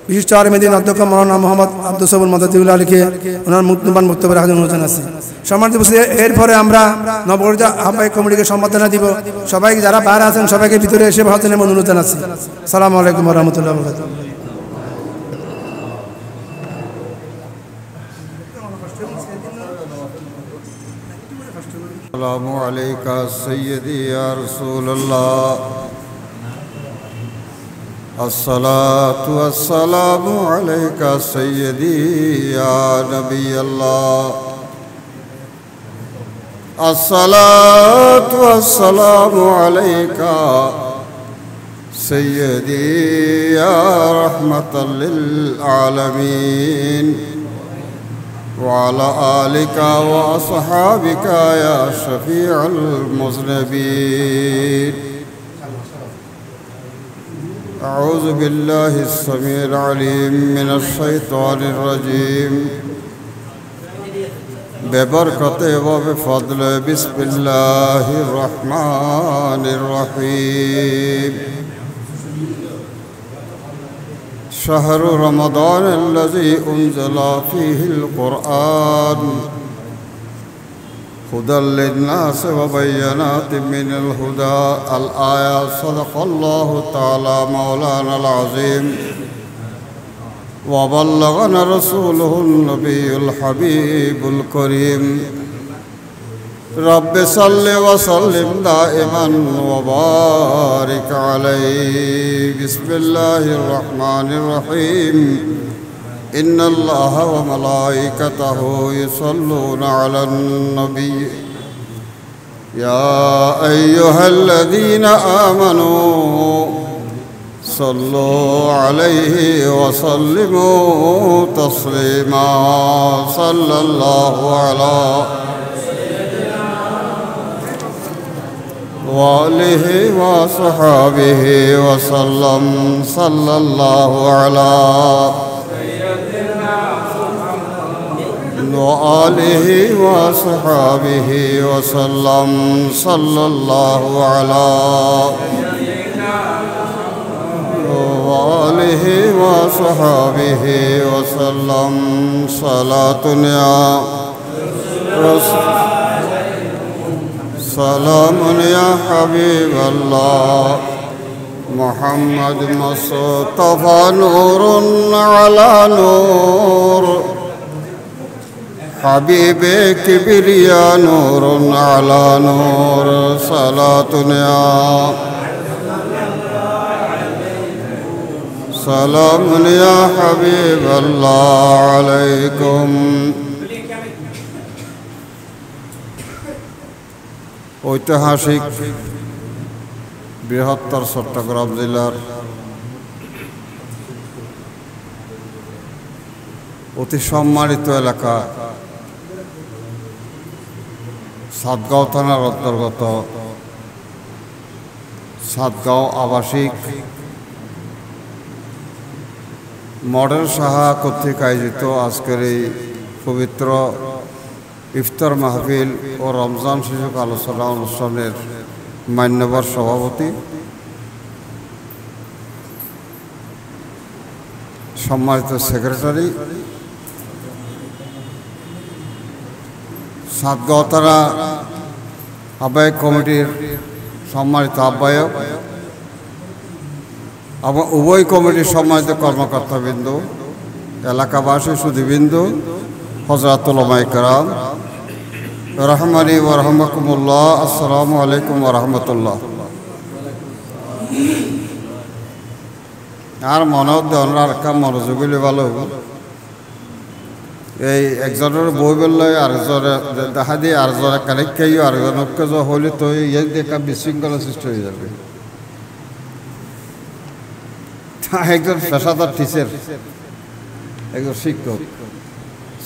বিশিষ্ট আলমেদিন অধ্যক্ষ মৌলানা মোহাম্মদ আব্দুল সবুর মদদুল্লাহ আলীকে ওনার মূল্যবান বক্তব্য রাখার অনুরোধ আছে। সম্মানিত উপস্থিতি, এরপরে আমরা নবগঠিত আহ্বায়ক কমিটিকে সম্বর্ধনা দিব। সবাই যারা বাইরে আছেন সবাইকে ভিতরে এসে ভারতের অনুরোধ আছে। আসসালামু আলাইকুম ওয়া রাহমাতুল্লাহি ওয়া বারাকাতুহু। السلام عليك سيدي يا رسول الله الصلاة والسلام عليك سيدي يا نبي الله الصلاة والسلام عليك سيدي يا رحمة للعالمين وعلى آلك وأصحابك يا شفيع المذنبين أعوذ بالله السميع العليم من الشيطان الرجيم ببركة وبفضل بسم الله الرحمن الرحيم شهر رمضان الذي أنزل فيه القرآن هدى للناس وبينات من الهدى الآية صدق الله تعالى مولانا العظيم وبلغنا رسوله النبي الحبيب الكريم رب صل وسلم دائما وبارك عليه بسم الله الرحمن الرحيم إن الله وملائكته يصلون على النبي يا أيها الذين آمنوا صلوا عليه وسلموا تسليما صلى الله على وآله وصحابه وسلم صلى الله على وآله وصحابه وسلم صلى الله على وآله وصحابه وسلم صلاة يا رسول سلام يا حبيب الله محمد مصطفى نور على نور حبيبي كبرياء نور على نور صلاة يا سلام يا حبيب الله عليكم ঐতিহাসিক বৃহত্তর চট্টগ্রাম জেলার অতি সম্মানিত এলাকা সাতগাঁও থানার অন্তর্গত সাতগাঁও আবাসিক মডেল সাহা কর্তৃক আয়োজিত আজকের এই পবিত্র ইফতার মাহফিল ও রমজান শীর্ষক আলোচনা অনুষ্ঠানের মান্যবর সভাপতি, সম্মানিত সেক্রেটারি, সাতগাঁও থানা আহ্বায়ক কমিটির সম্মানিত আহ্বায়ক এবং উভয় কমিটির সম্মানিত কর্মকর্তাবৃন্দ, এলাকাবাসী সুধীবৃন্দ, হযরতুল উলামায়ে কেরাম, রহমানি ওয়া রাহমাকুমুল্লাহ, আসসালামু আলাইকুম ওয়া রাহমাতুল্লাহ। আর মনে হচ্ছে কাম মনোযোগী ভালো এই একজনের বই বললে আরেকজনে দেখা দিয়ে আরেকজনে কানেক্ট খাইও আরেকজনকে হইলে তো ইয়ে দেখা বিশৃঙ্খলা সৃষ্টি হয়ে যাবে। একজন পেশাদার টিচার, একজন শিক্ষক,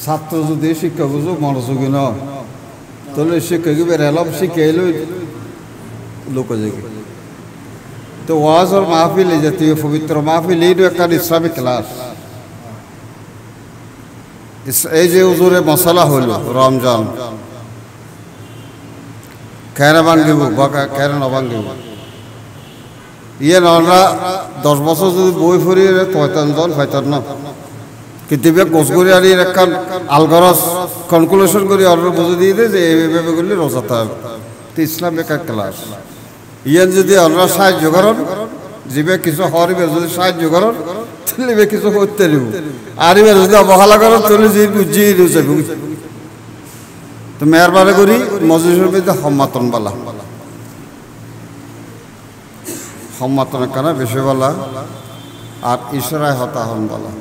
ছাত্র যদি শিক্ষক মনোযোগী নয় তাহলে শিক্ষক এলাম শিখাইল লোক জায়গায়। তো ওয়াজ আর মাহফিল এই জাতীয় পবিত্র মাহফিল এইটা একটা ইসলামী ক্লাস। এই যে হুজুরে মশলা হইল রমজান কেনা ভাঙ্গিব বা কেনা নভাঙ্গিব, ইয়ে নরা 10 বছর যদি বই ফুরিয়ে পয়তান জন ফাইতান না, কিন্তু গোস করে আর একটা আলগরস কনক্লুশন করে অর্ডার বুঝে দিয়ে দেয় যে এইভাবে করলে রোজাতে হবে। তো ইসলাম একটা ক্লাস। ইয়ান যদি আমরা সাহায্য করেন, জীবে কিছু হরিবে যদি সাহায্য করেন তাহলে কিছু করতে দিব, আর এবার যদি অবহেলা করেন তাহলে যে বুঝিয়ে যাবে। তো মেহরবানি করি মজলিসের মধ্যে সম্মাতন বালা, সম্মাতনের কারণে বেশি বলা আর ইশারায় হতাহন বলা।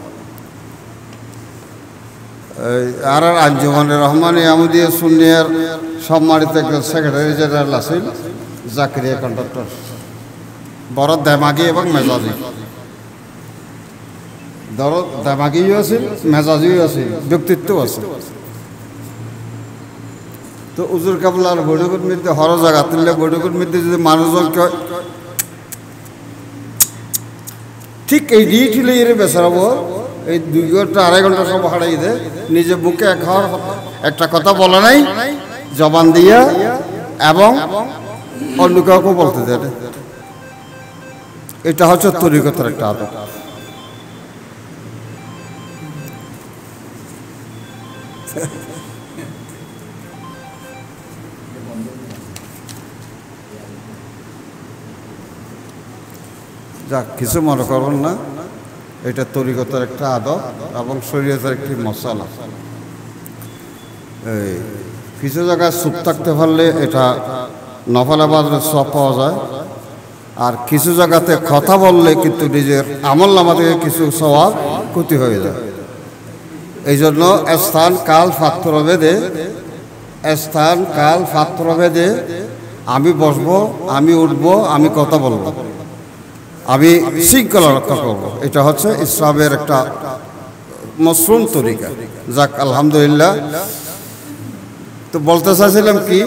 আর আঞ্জুমানে রহমানে আহমদিয়া সুন্নিয়ার সম্মানিত সেক্রেটারি জেনারেল আছেন জাকিরিয়া কন্ডাক্টর, বড় দেমাগি এবং মেজাজি, ধরো দেমাগিও আছে মেজাজিও আছে, ব্যক্তিত্ব আছে। তো উজুর কাবলার বৈঠকের মধ্যে হর জায়গা তুললে বৈঠকের মধ্যে যদি মানুষজন ঠিক এই ডিউটিলে এর বেসারাবো এই 2 ঘন্টা 2.5 ঘন্টা সব হারাই দেয়, নিজে বুকে একটা কথা বলে নাই জবান দিয়া এবং অন্য কাউকে বলতে দেয়। এটা হচ্ছে তরিকতের একটা আদব। যাক, কিছু মনে করবেন না, এটা তরিকতের একটা আদব এবং শরীয়তের একটি মশলা। এই কিছু জায়গায় চুপ থাকতে পারলে এটা নফল ইবাদতের সওয়াব পাওয়া যায়, আর কিছু জায়গাতে কথা বললে কিন্তু নিজের আমলনামা থেকে কিছু সওয়াব ক্ষতি হয়ে যায়। এই জন্য স্থান কাল পাত্র ভেদে আমি বসবো, আমি উঠবো, আমি কথা বলবো, আমি শৃঙ্খলা রক্ষা করবো। এটা হচ্ছে ইসলামের একটা মসরুম তরিকা। যাক, আলহামদুলিল্লাহ। তো বলতে চাইছিলাম কি,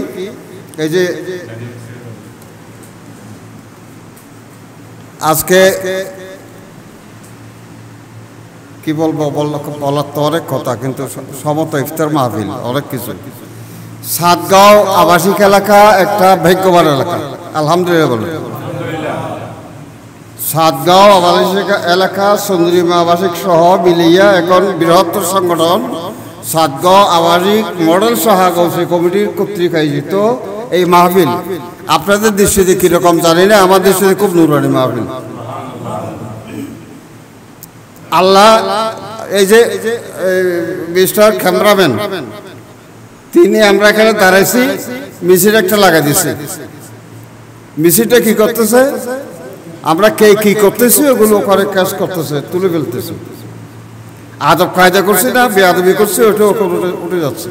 এই যে আজকে কি বলবো, বলার তো অনেক কথা, কিন্তু সমত ইফতার মাহফিল অনেক কিছু। সাতগাঁও আবাসিক এলাকা একটা ভাগ্যবান এলাকা, আলহামদুলিল্লাহ বলে। সাতগাঁও আবাসিক এলাকা চন্দ্রিমা আবাসিক সহ মিলিয়া এখন বৃহত্তর সংগঠন সাতগাঁও আবাসিক মডেল সাহা গৌসী কমিটির কর্তৃক আয়োজিত এই মাহফিল আপনাদের দৃষ্টিতে কিরকম জানি না, আমার দৃষ্টিতে খুব নুরানি মাহফিল। আল্লাহ এই যে মিস্টার ক্যামেরাম্যান, তিনি আমরা এখানে দাঁড়াইছি, মিছিল একটা লাগাই দিছি। মিছিলটা কি করতেছে, আমরা কে কি করতেছি ওগুলো করে কাজ করতেছে, তুলে ফেলতেছি। আদব কায়দা করছি না, বেয়াদবি করছি, ওটা উঠে যাচ্ছে।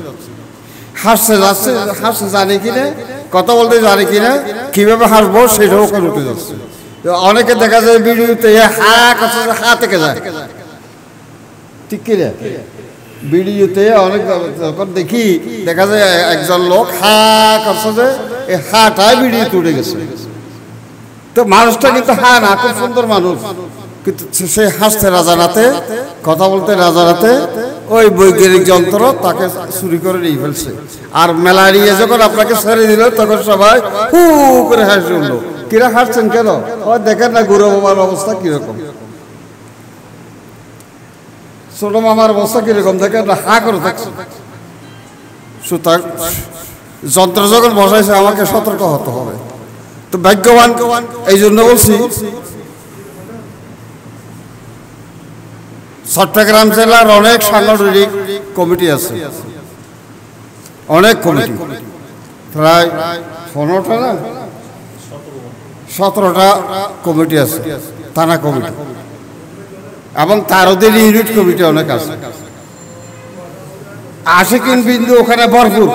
হাসতে যাচ্ছে, হাসতে জানি কিনা, কথা বলতে জানি কিনা, কিভাবে হাসবো সেটাও ওখানে উঠে যাচ্ছে। অনেকে দেখা যায় ভিডিওতে হা থেকে যায়, ঠিক কিনা? ভিডিওতে অনেক যখন দেখি দেখা যায় একজন লোক হা করছে যে এই হাটাই ভিডিও তুলে গেছে। তো মানুষটা কিন্তু হা না, খুব সুন্দর মানুষ, কিন্তু সে হাসতে রাজারাতে, কথা বলতে রাজারাতে ওই বৈজ্ঞানিক যন্ত্র তাকে চুরি করে নিয়ে ফেলছে। আর মেলা নিয়ে যখন আপনাকে ছেড়ে দিল তখন সবাই হু করে হাসি উঠলো। কিরা হাসছেন কেন? দেখেন না গুরু বাবার অবস্থা কিরকম, ছোট মামার অবস্থা কিরকম, দেখেন না হা করে থাকছে। সুতরাং যন্ত্র যখন বসাইছে আমাকে সতর্ক হতে হবে। তো ভাগ্যবান এই জন্য বলছি, চট্টগ্রাম জেলার অনেক সাংগঠনিক কমিটি আছে, অনেক কমিটি, প্রায় 15টা না 17টা কমিটি আছে, থানা কমিটি, এবং তার অধীনে ইউনিট কমিটি অনেক আছে। আশিকিন বিন্দু ওখানে ভরপুর,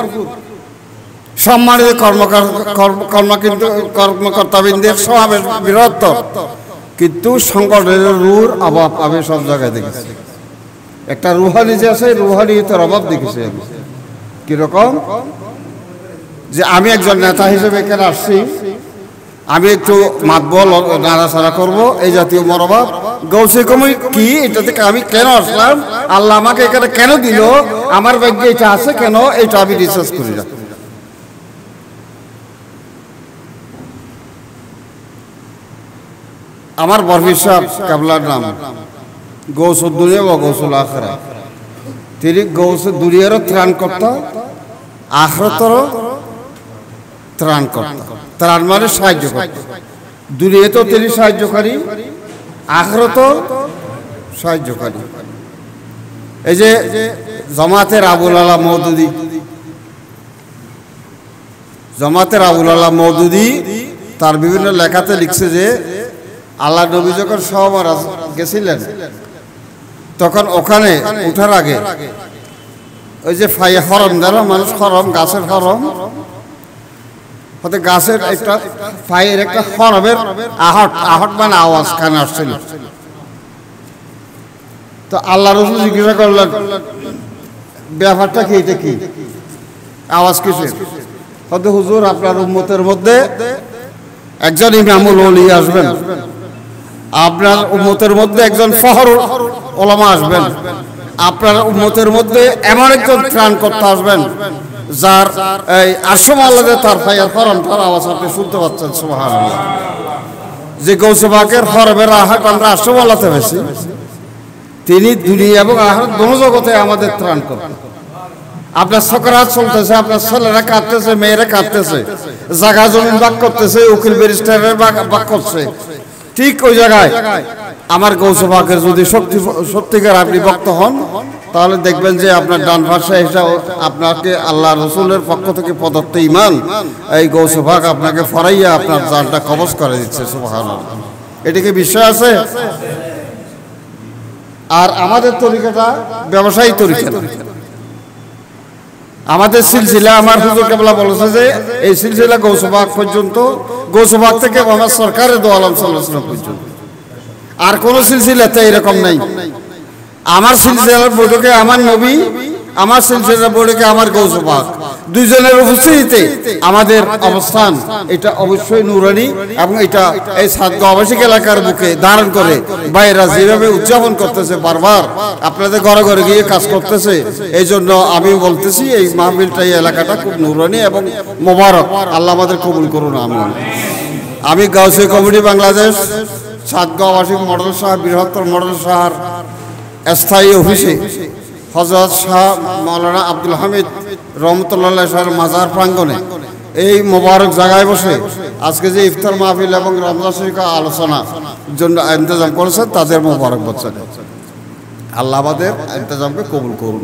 সম্মানিত কর্মকর্তাবৃন্দের সমাবেশ বৃহত্তর, কিন্তু সংগঠনের রুর অভাব আমি সব জায়গায় দেখেছি। একটা রুহানি যে আছে, রুহানিয়তের অভাব দেখেছি আমি। কিরকম? যে আমি একজন নেতা হিসেবে এখানে আসছি, আমি একটু মাতবল নাড়াচাড়া করবো, এই জাতীয় মনোভাব। গৌসে কমি কি, এটা থেকে আমি কেন আসলাম, আল্লাহ আমাকে এখানে কেন দিল, আমার ভাগ্যে এটা আছে কেন, এটা আমি রিসার্চ করি না। আমার বরফির সাহেব কাবলার নাম গৌসুল দুনিয়া ও গৌসুল আখরা। তিনি গৌসুল দুনিয়ারও ত্রাণকর্তা, আখরাতেরও ত্রাণকর্তা। ত্রাণ মানে সাহায্যকর্তা। দুনিয়াতেও তিনি সাহায্যকারী, আখরাতেও সাহায্যকারী। এই যে জামাতের আবুল আলা মওদুদি, জামাতের আবুল আলা মওদুদি তার বিভিন্ন লেখাতে লিখছে যে আল্লাহ নবী যখন সওমার গেছিলেন তখন ওখানে উঠার আগে ওই যে ফাইয়া হরম দ্বারা মানুষ হরম, গাছের হরম হতে গাছের একটা ফাইয়ের একটা হরমের আহট মানে আওয়াজ কানে আসছিল। তো আল্লাহ রাসূল জিজ্ঞাসা করলেন ব্যাপারটা কি, এটা কি আওয়াজ কিসের? হতে হুজুর আপনার উম্মতের মধ্যে একজন ইমামুল ওলি আসবেন, আপনার উম্মতের মধ্যে একজন ফখর ওলামা আসবেন, আপনার উম্মতের মধ্যে এমন একজন ত্রাণকর্তা আসবেন যার এই আরশে আল্লাহতে তার ফায়ার হরমটার আওয়াজ আপনি শুনতে পাচ্ছেন। সুবহানাল্লাহ। যে গৌসে পাকের হরমের আহাত আমরা আরশে আল্লাহতে পেয়েছি, তিনি দুনিয়া এবং আখিরাত দোনো জগতে আমাদের ত্রাণকর্তা। আপনার সকরাত চলতেছে, আপনার ছেলেরা কাঁদতেছে, মেয়েরা কাঁদতেছে, জায়গা জমিন ভাগ করতেছে, উকিল ব্যারিস্টারের ভাগ করছে, ঠিক ওই জায়গায় আমার গৌসে পাকের যদি সত্যিকার আপনি ভক্ত হন তাহলে দেখবেন যে আপনার ডান পাশে এসে আপনাকে আল্লাহ রসুলের পক্ষ থেকে প্রদত্ত ঈমান এই গৌসে পাক আপনাকে ফরাইয়া আপনার জানটা কবজ করে দিচ্ছে। সুবহানাল্লাহ। এটাকে বিষয় আছে। আর আমাদের তরিকাটা ব্যবসায়ী তরিকা, আমাদের সিলসিলা, আমার হুজুর কেবলা বলেছে যে এই সিলসিলা গৌসে পাক পর্যন্ত, গৌসে পাক থেকে আমার সরকারের দো আলম সাল্লাল্লাহু আলাইহি ওয়াসাল্লাম পর্যন্ত। আর কোন সিলসিলাতে এরকম নাই। আমার সিলসিলার বৈঠকে আমার নবী, আমার সিলসিলার বৈঠকে আমার গৌসে পাক, দুইজনের উপস্থিতিতে আমাদের অবস্থান এটা অবশ্যই নুরানি। এবং এটা এই সাতগাঁও আবাসিক এলাকার বুকে ধারণ করে ভাইয়েরা যেভাবে উদযাপন করতেছে, বারবার আপনাদের ঘরে ঘরে গিয়ে কাজ করতেছে, এই জন্য আমি বলতেছি এই মাহফিলটা, এই এলাকাটা খুব নুরানি এবং মোবারক। আল্লাহ আমাদের কবুল করুন। আমি গাউসে কমিটি বাংলাদেশ সাতগাঁও আবাসিক মডেল শাহ, বৃহত্তর মডেল শাহর স্থায়ী অফিসে হযরত শাহ মাওলানা আব্দুল হামিদ রহমতুল্লাহ শাহর মাজার প্রাঙ্গণে এই মোবারক জায়গায় বসে আজকে যে ইফতার মাহফিল এবং রমজান শরীফ আলোচনা জন্য ইন্তজাম করেছেন তাদের মোবারক বলছেন। আল্লাহ আমাদের ইন্তজামকে কবুল করুন।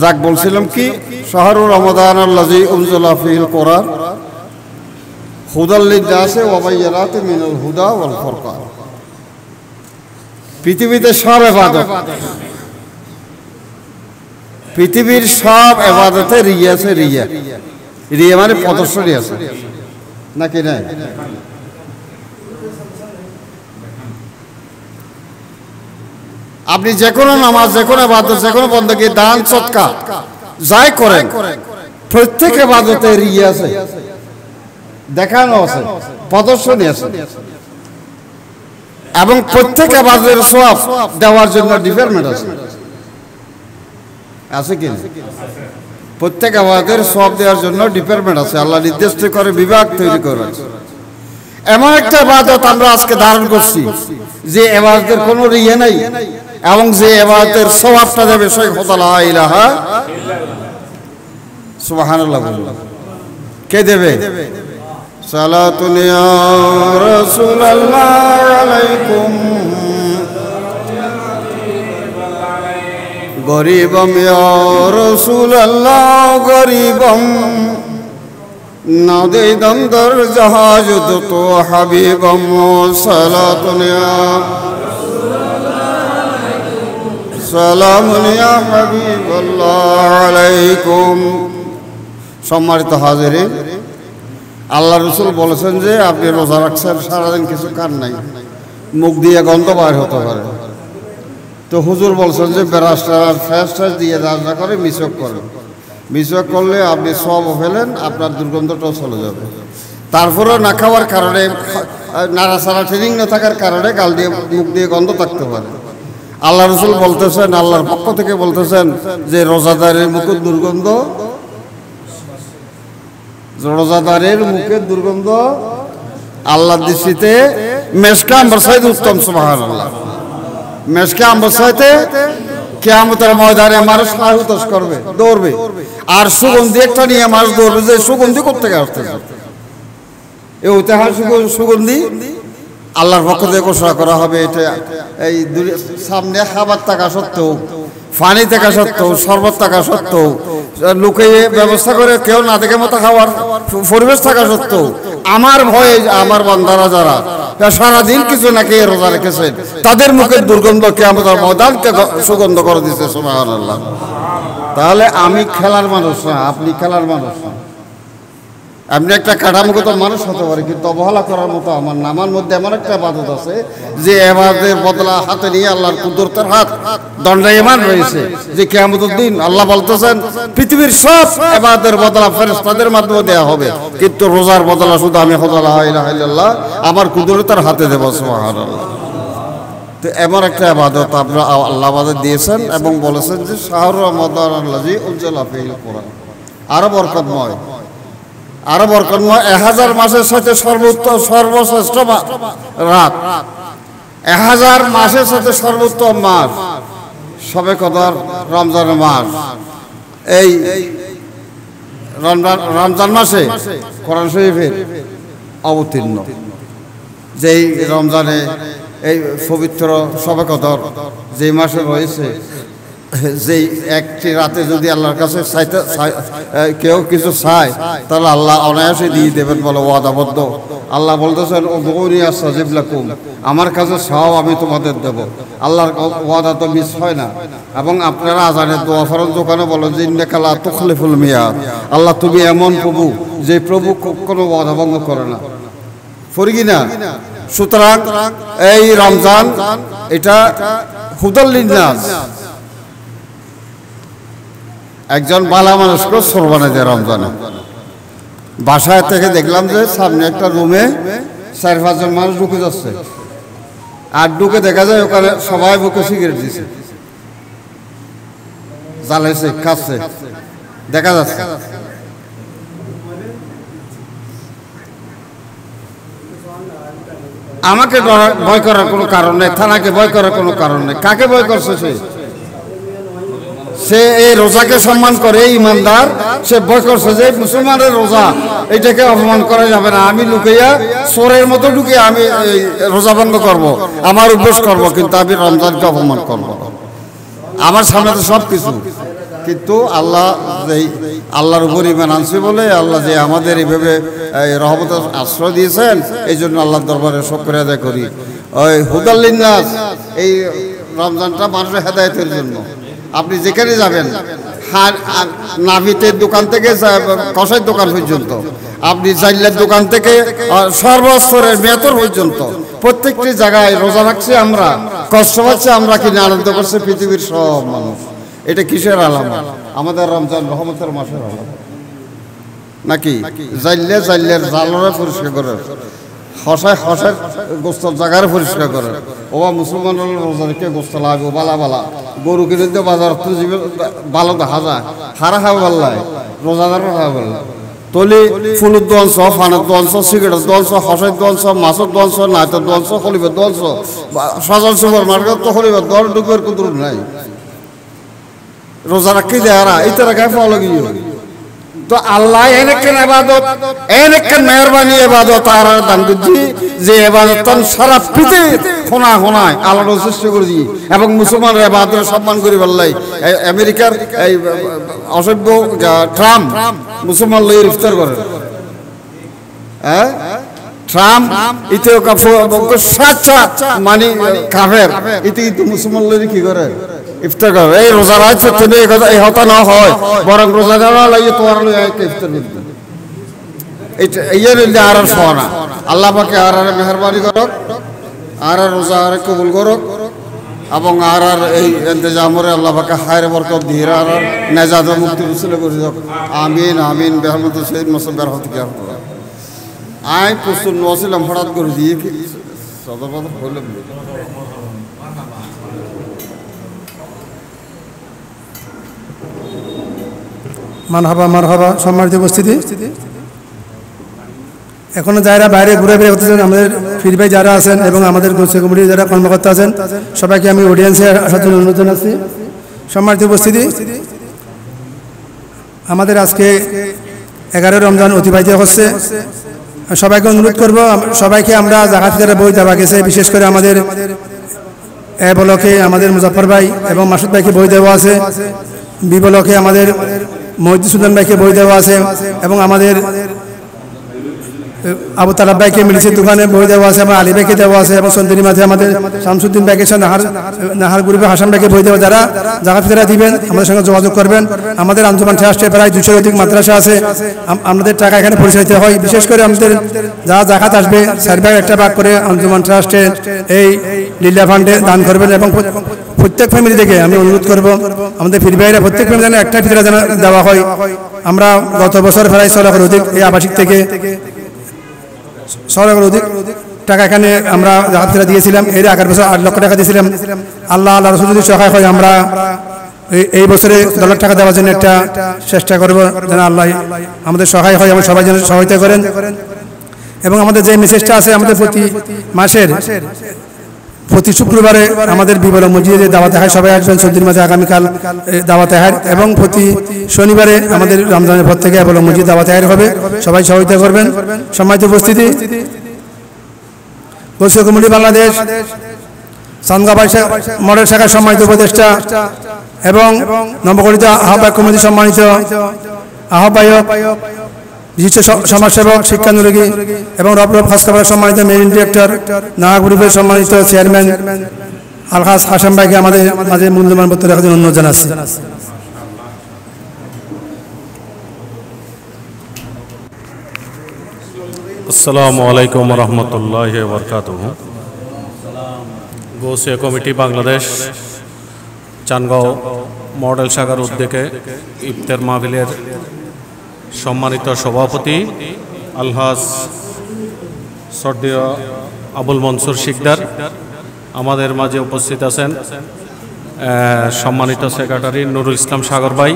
যাক বলছিলাম কি, শাহরুর রমাদান আল্লাযী উনজিলা ফীহিল কোরআন হুদাল লিন-নাস ওয়া বায়্যিনাতিন মিনাল হুদা ওয়াল ফুরকান। পৃথিবীতে সব ইবাদত, পৃথিবীর সব ইবাদতে রিয়া আছে। রিয়া, রিয়া মানে প্রদর্শনী আছে নাকি নাই? আপনি যে কোনো নামাজ, যে কোনো ইবাদত, যে কোনো বন্দেগী, দান সদকা যাই করেন, প্রত্যেক ইবাদতে রিয়া আছে, দেখানো আছে, প্রদর্শনী আছে, এবং প্রত্যেক ইবাদতের সওয়াব দেওয়ার জন্য ডিপার্টমেন্ট আছে। আছে কি? প্রত্যেক ইবাদতের সওয়াব দেওয়ার জন্য ডিপার্টমেন্ট আছে, আল্লাহ নির্দিষ্ট করে বিভাগ তৈরি করে আছে। এমন একটা ইবাদত আমরা আজকে ধারণ করছি যে ইবাদতের কোনো রিয়া নাই, এবং যে ইবাদতের সওয়াবটা দেবে সেই খোদা লা ইলাহা সুবহানাল্লাহ বলুন। কে দেবে? সালাতুন ইয়া রাসূলুল্লাহ আলাইকুম গরিবম ইয়া রাসূলুল্লাহ গরিবম নাদিদম দর জাহাজ তো হাবিবম সালাতুন ইয়া সালামুন ইয়া হাবিবাল্লাহ আলাইকুম। সম্মানিত হাজিরিন, আল্লাহ রাসূল বলেছেন যে আপনি রোজা রাখছেন, সারাদিন কিছু খান নাই, মুখ দিয়ে গন্ধ বাইর হতে পারে, তো হুজুর বলছেন যে বেরাসটা ফ্যাস দিয়ে রান্না করে মিসওয়াক করেন। মিসওয়াক করলে আপনি সব ফেলেন, আপনার দুর্গন্ধটাও চলে যাবে। তারপরেও না খাওয়ার কারণে, নাড়াচাড়া ট্রেনিং না থাকার কারণে গাল দিয়ে মুখ দিয়ে গন্ধ থাকতে পারে। আল্লাহ রাসূল বলতেছেন, আল্লাহর পক্ষ থেকে বলতেছেন যে রোজাদারের মুখের দুর্গন্ধ, রোজাদারের মুখের দুর্গন্ধ আল্লাহর দৃষ্টিতে মেশকা আম্বার চাইতে উত্তম। সুবহানাল্লাহ। মেশকা আম্বার চাইতে কিয়ামতের ময়দানে মানুষ হাহুতাশ করবে, দৌড়বে, আর সুগন্ধি একটা নিয়ে মানুষ দৌড়বে যে সুগন্ধি করতে আসতেছে। এই ঐতিহাসিক সুগন্ধি আল্লাহর পক্ষ থেকে ঘোষণা করা হবে। এটা এই সামনে খাবার থাকা সত্ত্বেও, পানি থাকা সত্ত্বেও, শরবত থাকা সত্ত্বেও, লোকে ব্যবস্থা করে কেউ না দেখে মতো খাওয়ার পরিবেশ থাকা সত্ত্বেও, আমার ভয়ে আমার বান্দারা যারা সারাদিন কিছু না খেয়ে রোজা রেখেছেন, তাদের মুখের দুর্গন্ধ কিয়ামতের ময়দানকে সুগন্ধ করে দিচ্ছে। সুবহানাল্লাহ। তাহলে আমি খেলার মানুষ না, আপনি খেলার মানুষ না। আপনি একটা কাঠামোগত মানুষ হতে পারে, কিন্তু অবহেলা করার মতো আমার না। আমার মধ্যে এমন একটা ইবাদত আছে যে ইবাদতের বদলা হাতে নিয়ে আল্লাহর কুদরতের হাত দণ্ডায়মান রয়েছে, যে কিয়ামতের দিন আল্লাহ বলতেছেন পৃথিবীর সব ইবাদতের বদলা ফেরেশতাদের মাধ্যমে দেয়া হবে, কিন্তু রোজার বদলা শুধু আমি খোদা লা ইলাহা ইল্লাল্লাহ আমার কুদরতের হাতে দেব। সুবহানাল্লাহ। তো এমন একটা ইবাদত আপনারা আল্লাহ আমাদের দিয়েছেন এবং বলেছেন যে শাহরু রমাদান আল্লাযী উনজিলা ফীহিল কুরআন, আরো বরকতময়, আরো বরকতময়। 1000 মাসের সাথে সর্বশ্রেষ্ঠ রাত, 1000 মাসের সাথে সর্বোত্তম মাস শবে কদর, রমজানের মাস। এই রমজান মাসে কোরআন শরীফের অবতীর্ণ, যেই রমজানে এই পবিত্র শবে কদর যেই মাসে রয়েছে, যেই একটি রাতে যদি আল্লাহর কাছে কেউ কিছু চায় তাহলে আল্লাহ অনায়াসে দিয়ে দেবেন বলে ওয়াদাবদ্ধ। আল্লাহ বলতেছেন উদউনি আস্তাজিব লাকুম, আমার কাছে চাও আমি তোমাদের দেব। আল্লাহর ওয়াদা তো মিস হয় না। এবং আপনারা আজানের দোয়া ফরজ দোকানে বলেন যে ইন্নাকা লা তুখলিফুল মিয়াদ, আল্লাহ তুমি এমন প্রভু যে প্রভু কোনো ওয়াদা ভঙ্গ করে না, করি কি না? সুতরাং এই রমজান এটা হুদাল লিন্নাস, একজন বালা মানুষকে সর বানায় দেয় রমজানে। বাসায় থেকে দেখলাম যে সামনে একটা রুমে 4-5 জন মানুষ ঢুকে যাচ্ছে, আর ঢুকে দেখা যায় ওখানে সবাই বুকে সিগারেট দিচ্ছে, জ্বালাইছে, খাচ্ছে, দেখা যাচ্ছে। আমাকে ভয় করার কোনো কারণ নেই, থানাকে ভয় করার কোনো কারণ নেই। কাকে ভয় করছে? সে এই রোজাকে সম্মান করে, ইমানদার, সে ভয় করছে যে মুসলমানের রোজা, এটাকে অপমান করা যাবে না। আমি লুকিয়া চোরের মতো ঢুকে আমি রোজা ভঙ্গ করব, আমার উপোস করব, কিন্তু আমি রমজানকে অপমান করব। আমার সামনে তো সব কিছু, কিন্তু আল্লাহ যেই আল্লাহর উপর ইমান আনছি বলে আল্লাহ যে আমাদের এইভাবে রহমতের আশ্রয় দিয়েছেন, এই জন্য আল্লাহর দরবারে শুকরিয়া আদায় করি। ওই হুদাল লিন্নাস, এই রমজানটা মানুষের হেদায়েতের জন্য। আপনি যেখানে যাবেন, নাভিতের দোকান থেকে কষাইয়ের দোকান পর্যন্ত, আপনি জাইলের দোকান থেকে সর্বস্তরের মেতর পর্যন্ত প্রত্যেকটি জায়গায় রোজা রাখছি আমরা, কষ্ট পাচ্ছে, আমরা কি আনন্দ করছে পৃথিবীর সব মানুষ। এটা কিসের আলামত? আমাদের রমজান রহমতের মাসের আলামত নাকি? জাইলে জাইলের জালরে পরিষ্কার করে, হসায় হসায় গোস্তর জায়গার পরিষ্কার করে। ওবা মুসলমানের রোজা রেখে গোস্ত লাগবে বালা বালা, গরু কিনে দিয়ে বাজার তো জীবে ভালো দেখা যায়, হারা খাওয়া পাল্লায় রোজাদার খাওয়া পাল্লা তলি ফুলের দোয়াংশ, ফানের দোয়াংশ, সিগারেটের দোয়াংশ, হসাইর দোয়াংশ, মাছের দোয়াংশ, নাচের দোয়াংশ, হলিবের দোয়াংশ, সাজান সুপার মার্কেট তো হলিবের দর ডুবের কুদুর নাই। রোজা রাখি দেয়ারা এই তারা গায়ে পাওয়া লাগিয়ে তো আল্লাহ এনেকেন এবাদত, এনেকেন মেহরবানি এবাদত আর দান করছি যে এবাদত সারা পৃথিবী খোনা খোনায় আল্লাহ সৃষ্টি করেছি এবং মুসলমানের এবাদতের সম্মান করি পারলাই। আমেরিকার এই অসভ্য ট্রাম্প মুসলমান লইয়ের ইফতার করে, হ্যাঁ ট্রাম্প ইতে মানে কাফের ইতে মুসলমান লইয়ের কি করে ইফতার করে। এই রোজা রাখছে তিনি এই হতা না হয়, বরং রোজা দেওয়া লাগিয়ে তোমার ইফতার করতে এই আর সোনা। আল্লাহ পাকে আর মেহরবানি করক, আর রোজা আর কবুল করক এবং আর এই ইন্তজামরে আল্লাহ পাকে হায়রে বরকত দিয়ে আর নেজাত মুক্তি রসুল করে যাক। আমিন আমিন বেহমত সৈয়দ মোসম বেরহত কি আই প্রস্তুত নছিলাম হঠাৎ করে দিয়ে সদর কথা হইলাম। মারহাবা মারহাবা। সম্মানিত উপস্থিতি, এখনো যারা বাইরে ঘুরে ফিরে করতেছেন, আমাদের ফির ভাই যারা আছেন এবং আমাদের গোষ্ঠী কমিটির যারা কর্মকর্তা আছেন, সবাইকে আমি অডিয়েন্সে আসার জন্য অনুরোধ জানাচ্ছি। সম্মানিত উপস্থিতি, আমাদের আজকে 11 রমজান অতিবাহিত হচ্ছে। সবাইকে অনুরোধ করব, সবাইকে আমরা জাকাত ফিতরের বই দেওয়া গেছে, বিশেষ করে আমাদের এ ব্লকে আমাদের মুজাফর ভাই এবং মাসুদ ভাইকে বই দেওয়া আছে, বি ব্লকে আমাদের মহিউদ্দিন সুলতান ভাইকে বই দেওয়া আছে এবং আমাদের আবু তালাব ভাইকে মিলিসের দোকানে বই দেওয়া আছে, এবং আলী ভাইকে দেওয়া আছে এবং সন্দিনী মাঝে আমাদের শামসুদ্দিন ভাইকে নাহার গ্রুপে হাসান ভাইকে বই দেওয়া। যারা জাকাত ফিতরা দিবেন আমাদের সঙ্গে যোগাযোগ করবেন। আমাদের আঞ্জুমান ট্রাস্টে প্রায় 200-এর অধিক মাদ্রাসা আছে, আমাদের টাকা এখানে পরিচালিত হয়। বিশেষ করে আমাদের যারা জাকাত আসবে 4 ভাগ 1 ভাগ করে আঞ্জুমান ট্রাস্টে এই লিল্লা ফান্ডে দান করবেন। এবং প্রত্যেক ফ্যামিলি থেকে আমি অনুরোধ করব, আমাদের ফির ভাইরা প্রত্যেক ফ্যামিলি যেন একটা ফিতরা যেন দেওয়া হয়। আমরা গত বছর প্রায় 6 লাখের অধিক এই আবাসিক থেকে 6 লাখের অধিক টাকা এখানে আমরা জাকাত ফিতরা দিয়েছিলাম। এর আগের বছর 8 লক্ষ টাকা দিয়েছিলাম। আল্লাহ রাসূল যদি সহায় হয় আমরা এই বছরে 10 লাখ টাকা দেওয়ার জন্য একটা চেষ্টা করব, যেন আল্লাহ আমাদের সহায় হয় এবং সবাই যেন সহায়তা করেন। এবং আমাদের যে মেসেজটা আছে, আমাদের প্রতি মাসের প্রতি শুক্রবারে আমাদের বিবল মসজিদে দাওয়াত হয়, সবাই আসবেন। সন্ধির মাঝে আগামীকাল দাওয়াত হয় এবং প্রতি শনিবারে আমাদের রমজানের পর থেকে বিবল মসজিদ দাওয়াত হবে, সবাই সহায়তা করবেন। সম্মানিত উপস্থিতি, গোষ্ঠী কমিটি বাংলাদেশ চান্দগাঁও মডেল শাখার সম্মানিত উপদেষ্টা এবং নবগঠিত আহ্বায়ক কমিটি সম্মানিত আহ্বায়ক, বিশিষ্ট সমাজসেবক, শিক্ষানুরাগী এবং রব খাস খবরের সম্মানিত মেইন ডিরেক্টর, নাহা গ্রুপের সম্মানিত চেয়ারম্যান আলহাজ হাসান ভাইকে আমাদের মাঝে মূল্যবান বক্তব্য রাখার জন্য অনুরোধ জানাচ্ছি। আসসালামু আলাইকুম রহমতুল্লাহি ওয়া বারাকাতুহু। গোসিয়া কমিটি বাংলাদেশ চান্দগাঁও মডেল শাখার উদ্যোগে ইফতার মাহফিলের সম্মানিত সভাপতি আলহাজ সর্দীয় আবুল মনসুর শিকদার, আমাদের মাঝে উপস্থিত আছেন সম্মানিত সেক্রেটারি নুরুল ইসলাম সাগর ভাই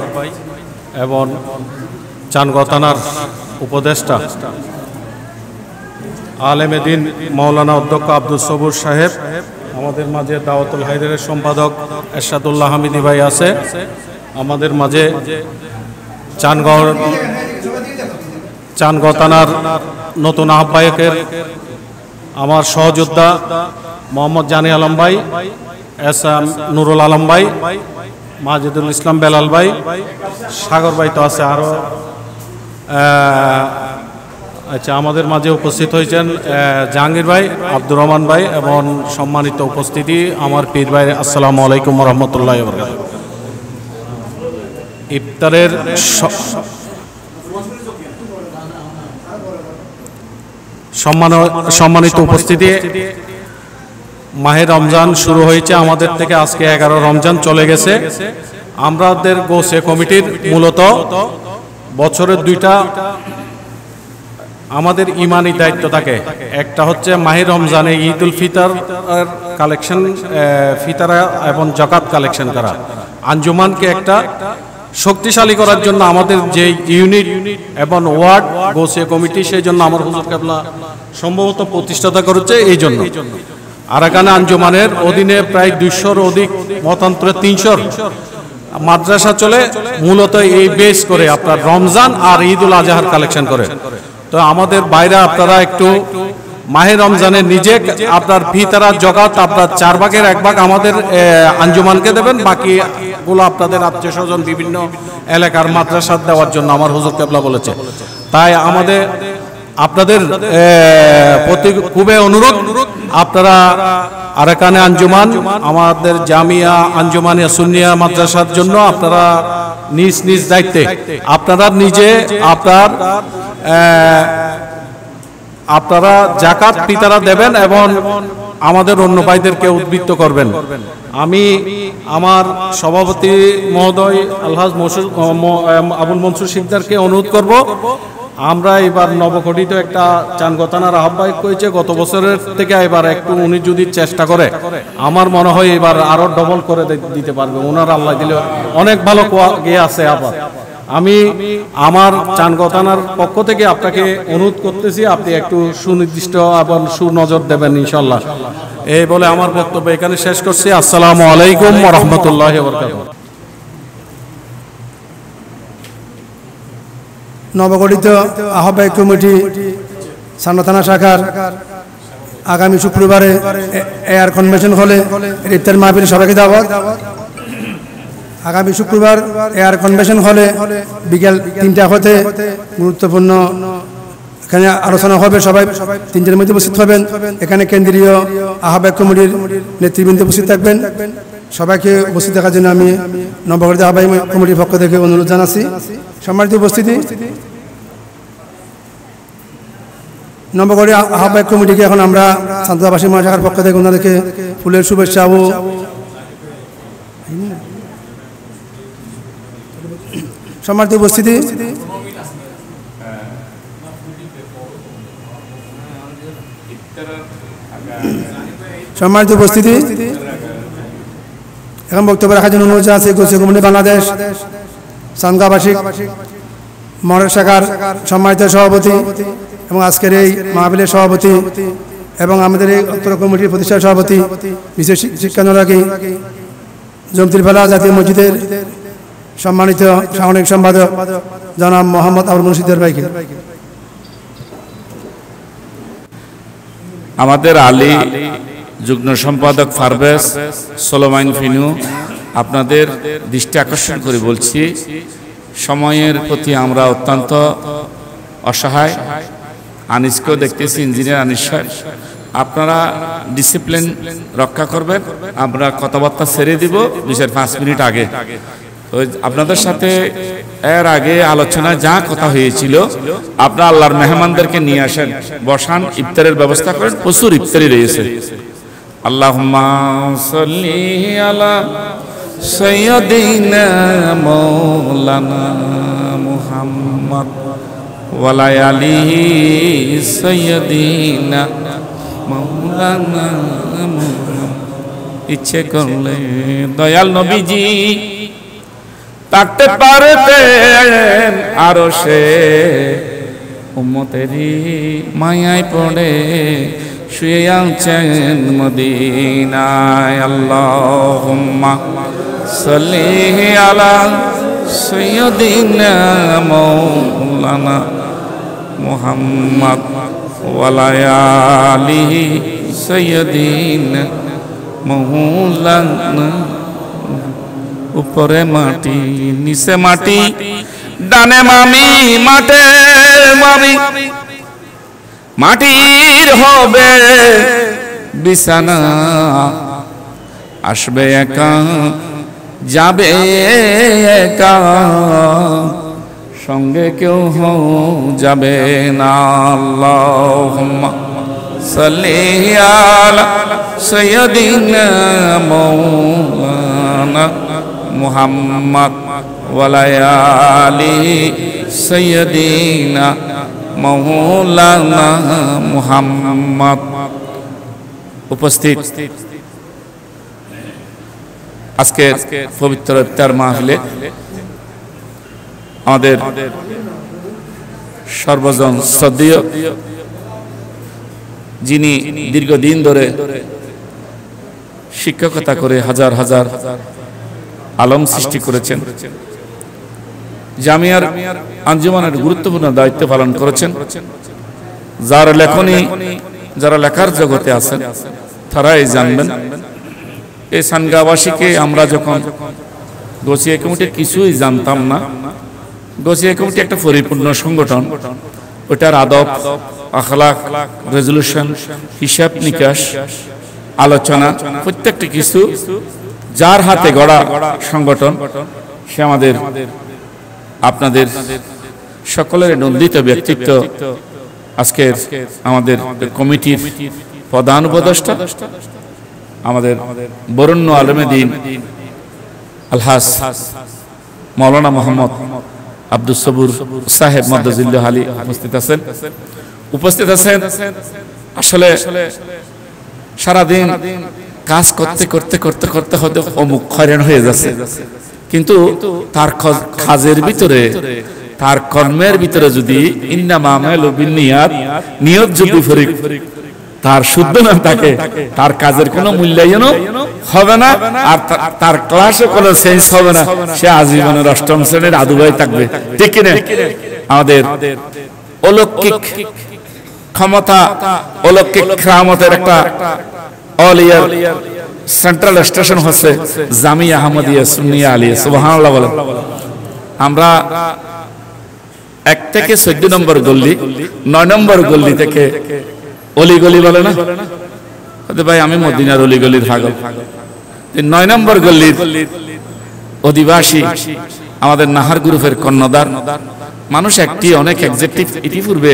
এবং চান্দগাঁও থানার উপদেষ্টা আলেমে দিন মাওলানা অধ্যক্ষ আব্দুল সবুর সাহেব, আমাদের মাঝে দাওয়াতুল হায়দারের সম্পাদক এরশাদুল্লাহ হামিদি ভাই আছে, আমাদের মাঝে চান্দগাঁও থানার নতুন আহ্বায়কের আমার সহযোদ্ধা মোহাম্মদ জানি আলম ভাই, এস এম নুরুল আলম ভাই, মাজিদুল ইসলাম বেলাল ভাই, সাগর ভাই তো আছে আরও। আচ্ছা, আমাদের মাঝে উপস্থিত হয়েছেন জাহাঙ্গীর ভাই, আব্দুর রহমান ভাই এবং সম্মানিত উপস্থিতি আমার পীর ভাই। আসসালামু আলাইকুম রহমতুল্লাহ। ইফতারের সম্মানিত উপস্থিতি, মাহে রমজান শুরু হয়েছে আমাদের থেকে, আজকে 11 রমজান চলে গেছে। আমাদের গোসে কমিটির মূলত বছরের 2টা আমাদের ইমানি দায়িত্ব থাকে। একটা হচ্ছে মাহে রমজানে ঈদ উল ফিতর কালেকশন, ফিতরা এবং জাকাত কালেকশন করা। আঞ্জুমানকে একটা শক্তিশালী করার জন্য আমাদের যে ইউনিট এবং ওয়ার্ড গোসে কমিটি, সেই জন্য আমার হুজুর কেবলা সম্ভবত প্রতিষ্ঠাতা করেছে। এই জন্য আরাকান আঞ্জুমানের অধীনে প্রায় 200-র অধিক, মতান্তরে 300 মাদ্রাসা চলে, মূলত এই বেস করে আপনার রমজান আর ঈদ উল আজহার কালেকশন করে। তো আমাদের বাইরে আপনারা একটু মাহে রমজানে নিজে আপনার ফিতরা জাকাত আপনার 4 ভাগের 1 ভাগ আমাদের আঞ্জুমানকে দেবেন, বাকিগুলো আপনাদের আত্মীয় স্বজন বিভিন্ন এলাকার মাদ্রাসা দেওয়ার জন্য আমার হুজুর কেবলা বলেছে। তাই আমাদের আপনাদের প্রতি খুবই অনুরোধ, আপনারা আরাকানে আঞ্জুমান, আমাদের জামিয়া আঞ্জুমানিয়া সুন্নিয়া মাদ্রাসার জন্য আপনারা নিজ নিজ দায়িত্বে আপনারা নিজে আপনারা জাকাত ফিতরা দেবেন এবং আমাদের অন্য ভাইদেরকে উদ্বুদ্ধ করবেন। আমি আমার সভাপতি মহোদয় আলহাজ আবুল মনসুর শিকদারকে অনুরোধ করব, আমরা এবার নবগঠিত একটা চানগতানার আহ্বায়ক হয়েছে গত বছরের থেকে, এবার একটু উনি যদি চেষ্টা করে আমার মনে হয় এবার আরো ডবল করে দিতে পারবে। ওনার আল্লাহ দিলে অনেক ভালো গিয়ে আছে। আবার আমি আমার চানগতানার পক্ষ থেকে আপনাকে অনুরোধ করতেছি, আপনি একটু সুনির্দিষ্ট এবং সুনজর দেবেন ইনশাল্লাহ। এই বলে আমার বক্তব্য এখানে শেষ করছি। আসসালামু আলাইকুম ওয়া রাহমাতুল্লাহি ওয়া বারাকাতুহু। নবগঠিত আহ্বায়ক কমিটি সান্না থানা শাখার আগামী শুক্রবারে এয়ার কনভেনশন হলে ইফতার মাহফিল সবাইকে দাওয়াত। আগামী শুক্রবার এয়ার কনভেনশন হলে বিকেল 3টা হতে গুরুত্বপূর্ণ এখানে আলোচনা হবে। সবাই 3টার মধ্যে উপস্থিত হবেন। এখানে কেন্দ্রীয় আহ্বায়ক কমিটির নেতৃবৃন্দ উপস্থিত থাকবেন। সবাইকে উপস্থিত থাকার জন্য আমি নবগঠিত আহ্বায়ক কমিটির পক্ষ থেকে অনুরোধ জানাচ্ছি। সম্মানিত উপস্থিতি, নবগঠিত আহ্বায়ক কমিটিকে এখন আমরা সান্তাবাসী মহাশাখার পক্ষ থেকে ওনাদেরকে ফুলের শুভেচ্ছা ও সম্মানিত উপস্থিতি, সম্মানিত উপস্থিতি, এখন বক্তব্য রাখার জন্য অনুরোধ আছে গোসে কমিটি বাংলাদেশ সানগাবাসী মহানগর শাখার সম্মানিত সভাপতি এবং আজকের এই মাহফিলের সভাপতি এবং আমাদের এই উত্তর কমিটির প্রতিষ্ঠা সভাপতি বিশেষ শিক্ষানুরাগী জমতিরপালা জাতীয় মসজিদের সম্মানিত সাংগঠনিক সম্পাদক জনাব মোহাম্মদ আবুল মনসুর ভাইকে, আমাদের আলী যুগ্ম সম্পাদক পারভেজ সোলোমাইন ফিনু, আপনাদের দৃষ্টি আকর্ষণ করে বলছি, সময়ের প্রতি আমরা অত্যন্ত অসহায়। আনিসকেও দেখতেছি, ইঞ্জিনিয়ার আনিস সাহেব, আপনারা ডিসিপ্লিন রক্ষা করবেন। আমরা কথাবার্তা ছেড়ে দিব 2-5 মিনিট আগে। তো আপনাদের সাথে এর আগে আলোচনায় যা কথা হয়েছিল, আপনারা আল্লাহর মেহমানদেরকে নিয়ে আসেন, বসান, ইফতারের ব্যবস্থা করেন। প্রচুর ইফতারি রয়েছে। আল্লাহুম্মা সাল্লি আলা সাইয়্যিদিনা মাওলানা মুহাম্মদ ওয়া আলা আলিহি সাইয়্যিদিনা মাওলানা মুহাম্মদ। ইচ্ছে করলে দয়াল নবীজি থাকতে পারতেন আরো সে, উম্মতেরই মায়ায় পড়ে শুয়ে আছেন মদিনায়। আল্লাহুম্মা সাল্লি আলা সাইয়্যিদিনা মাওলানা মুহাম্মদ ওয়া আলা আলিহি সাইয়্যিদিনা মাওলানা। উপরে মাটি নিচে মাটি, ডানে মামি মাঠে মামি, মাটির হবে বিছানা। আসবে একা যাবে একা, সঙ্গে কেউ যাবে না। আল্লাহুম্মা সাল্লি আলা সাইয়্যিদিনা মাওলানা মুহাম্মদ ওয়া আলা আলি সাইয়্যিদিনা মাওলানা মুহাম্মদ। উপস্থিত আজকের পবিত্র ইফতার মাহফিলে আমাদের সর্বজন শ্রদ্ধেয়, যিনি দীর্ঘদিন ধরে শিক্ষকতা করে হাজার হাজার আলম সৃষ্টি করেছেন, জামিয়ার আঞ্জুমানের গুরুত্বপূর্ণ দায়িত্ব পালন করেছেন, যার লেখনী যারা লেখার জগতে আছেন তারাই জানবেন। এই সানগাঁওবাসীকে আমরা যখন গছিয়া কমিটির কিছুই জানতাম না, গছিয়া কমিটি একটা পরিপূর্ণ সংগঠন, ওটার আদব আখলাক রেজলিউশন হিসাব নিকাশ আলোচনা প্রত্যেকটি কিছু যার হাতে গড়া সংগঠন, সে আমাদের আপনাদের সকলের নন্দিত ব্যক্তিত্ব, আজকের আমাদের কমিটির প্রধান উপদেষ্টা আমাদের বরেণ্য আলেমে দ্বীন আলহাজ মাওলানা মোহাম্মদ আব্দুস সবুর সাহেব মাদ্দাজিল্লাহ আলী উপস্থিত আছেন। আসলে সারাদিন কাজ করতে করতে করতে করতে হয়তো অমুক হয়রান হয়ে যাচ্ছে, কিন্তু তার কাজের ভিতরে তার কর্মের ভিতরে যদি ইন্নামা আমালু বিন্নিয়াত নিয়ত যদি তার শুদ্ধ না থাকে, তার কাজের কোনো মূল্যায়ন হবে না, আর তার ক্লাসে কোনো চেঞ্জ হবে না, সে আজীবনের অষ্টম শ্রেণীর আদুবাই থাকবে। ঠিক কিনা? আমাদের অলৌকিক ক্ষমতা, অলৌকিক কিরামতের একটা অল ইয়ার সেন্ট্রাল স্টেশন হচ্ছে জামিয়া আহমদিয়া সুন্নিয়া আলিয়া। সুবহানাল্লাহ বলেন। আমরা 1 থেকে 14 নম্বর গল্লি, 9 নম্বর গল্লি থেকে অলিগলি বলে না, ভাই আমি মদিনার অলিগলি থাকব। 9 নম্বর গল্লির অধিবাসী আমাদের নাহার গ্রুপের কর্ণধার মানুষ, একটি অনেক এক্সেক্টিভ ইতিপূর্বে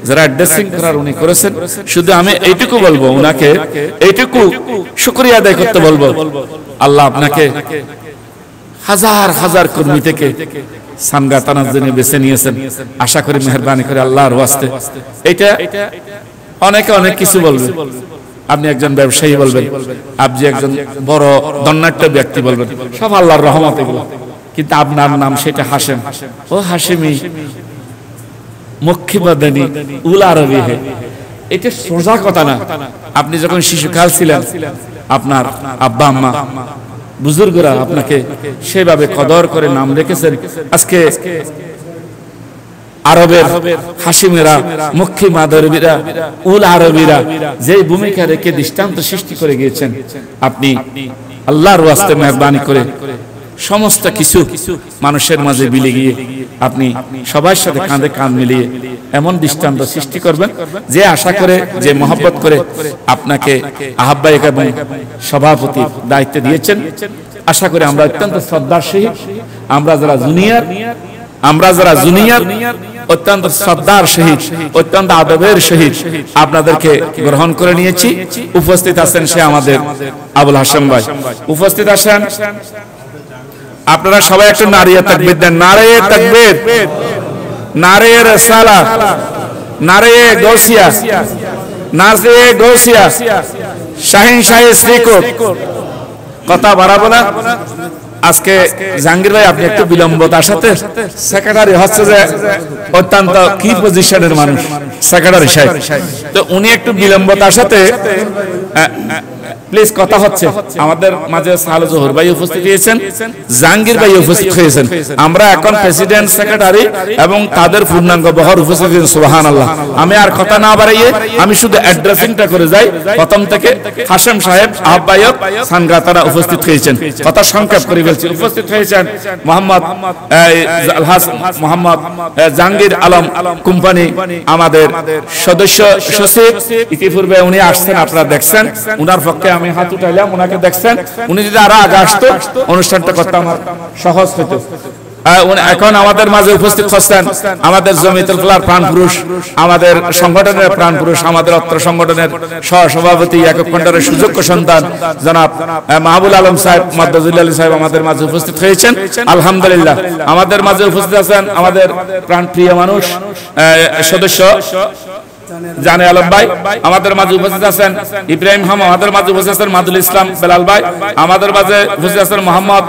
যারা অ্যাড্রেসিং করার উনি করেছেন। শুধু আমি এইটুকু বলবো, উনাকে এইটুকু শুকরিয়া আদায় করতে বলবো, আল্লাহ আপনাকে হাজার হাজার কর্মী থেকে সানগা তানার জন্য বেছে নিয়েছেন। আশা করি মেহেরবানি করে আল্লাহর ওয়াস্তে এটা অনেকে অনেক কিছু বলবে, আপনি একজন ব্যবসায়ী বলবেন, আপনি একজন বড় ধন্যাঢ্য ব্যক্তি বলবেন, সব আল্লাহর রহমত এগুলো, কিন্তু আপনার নাম সেটা হাশেম, ও হাশেমি মক্কি মাদানী উল আরবি হে, এটা সোজা কথা না। আপনি যখন শিশুকাল ছিলেন, আপনার আব্বা আম্মা বুজুর্গরা আপনাকে সেভাবে কদর করে নাম রেখেছেন। আজকে আরবের হাশিমেরা, মক্কি মাদারবিরা, উল আরবিরা যে ভূমিকা রেখে দৃষ্টান্ত সৃষ্টি করে গিয়েছেন, আপনি আল্লাহর ওয়াস্তে মেহরবানি করে সমস্ত কিছু মানুষের মাঝে বিলে গিয়ে আপনি সবার সাথে কাঁধে কাঁধ মিলিয়ে এমন দৃষ্টান্ত সৃষ্টি করবেন, যে আশা করে, যে মহব্বত করে আপনাকে আহ্বায়ক এবং সভাপতি দায়িত্ব দিয়েছেন। আশা করি আমরা অত্যন্ত শ্রদ্ধার সহিত, আমরা যারা জুনিয়র অত্যন্ত শ্রদ্ধার সহিত, অত্যন্ত আদবের সহিত আপনাদেরকে গ্রহণ করে নিয়েছি। উপস্থিত আছেন সে আমাদের আবুল হাশেম ভাই, উপস্থিত আছেন। আপনারা সবাই একটু নারিয়ে তাকবীর দেন। নারে তাকবীর, নারে রিসালাত, নারে গৌসিয়া, নারে গৌসিয়া, শাহিন শাহে শ্রীকোট। কথা বাড়াবো না। আজকে জাহাঙ্গীর ভাই আপনি একটু বিলম্বতার সাথে, সেক্রেটারি হচ্ছে যে অত্যন্ত কি পজিশনের মানুষ সেক্রেটারি সাহেব, তো উনি একটু বিলম্বতার সাথে প্লিজ কথা হচ্ছে। আমাদের মাঝে সাহাল জোহর ভাই উপস্থিত হয়েছেন, জাহাঙ্গীর ভাই উপস্থিত হয়েছেন। আমরা এখন প্রেসিডেন্ট, সেক্রেটারি এবং তাদের পূর্ণাঙ্গ বহর উপস্থিত হয়েছেন। সুবহানাল্লাহ। আমি আর কথা না বাড়াইয়ে আমি শুধু অ্যাড্রেসিংটা করে যাই। প্রথম থেকে হাশেম সাহেব আহ্বায়ক সানগাতারা উপস্থিত হয়েছেন। কথা সংক্ষেপ করে বলছি। উপস্থিত হয়েছেন মোহাম্মদ আলহাজ মোহাম্মদ জাহাঙ্গীর আলম কোম্পানি, আমাদের সদস্য সচিব। ইতিপূর্বে উনি আসছেন, আপনারা দেখছেন। উনার পক্ষে আমি হাত উঠাইলাম, ওনাকে দেখছেন। উনি যদি আরো আগে আসতো অনুষ্ঠানটা করতে আমার সহজ হতো। এখন আমাদের মাঝে উপস্থিত হচ্ছেন আমাদের জমিয়তুল ফালাহর প্রাণপুরুষ, আমাদের সংগঠনের প্রাণপুরুষ, আমাদের অত্র সংগঠনের সহসভাপতি, একক খণ্ডের সুযোগ্য সন্তান জনাব মাহবুল আলম সাহেব, মাদ্দাজুল আলী সাহেব আমাদের মাঝে উপস্থিত হয়েছেন। আলহামদুলিল্লাহ আমাদের মাঝে উপস্থিত আছেন আমাদের প্রাণপ্রিয় মানুষ সদস্য জানে আলম ভাই, আমাদের মাঝে উপস্থিত আছেন ইব্রাহিম হাম, আমাদের মাঝে উপস্থিত আছেন মাদুল ইসলাম বেলাল ভাই, আমাদের মাঝে উপস্থিত আছেন মোহাম্মদ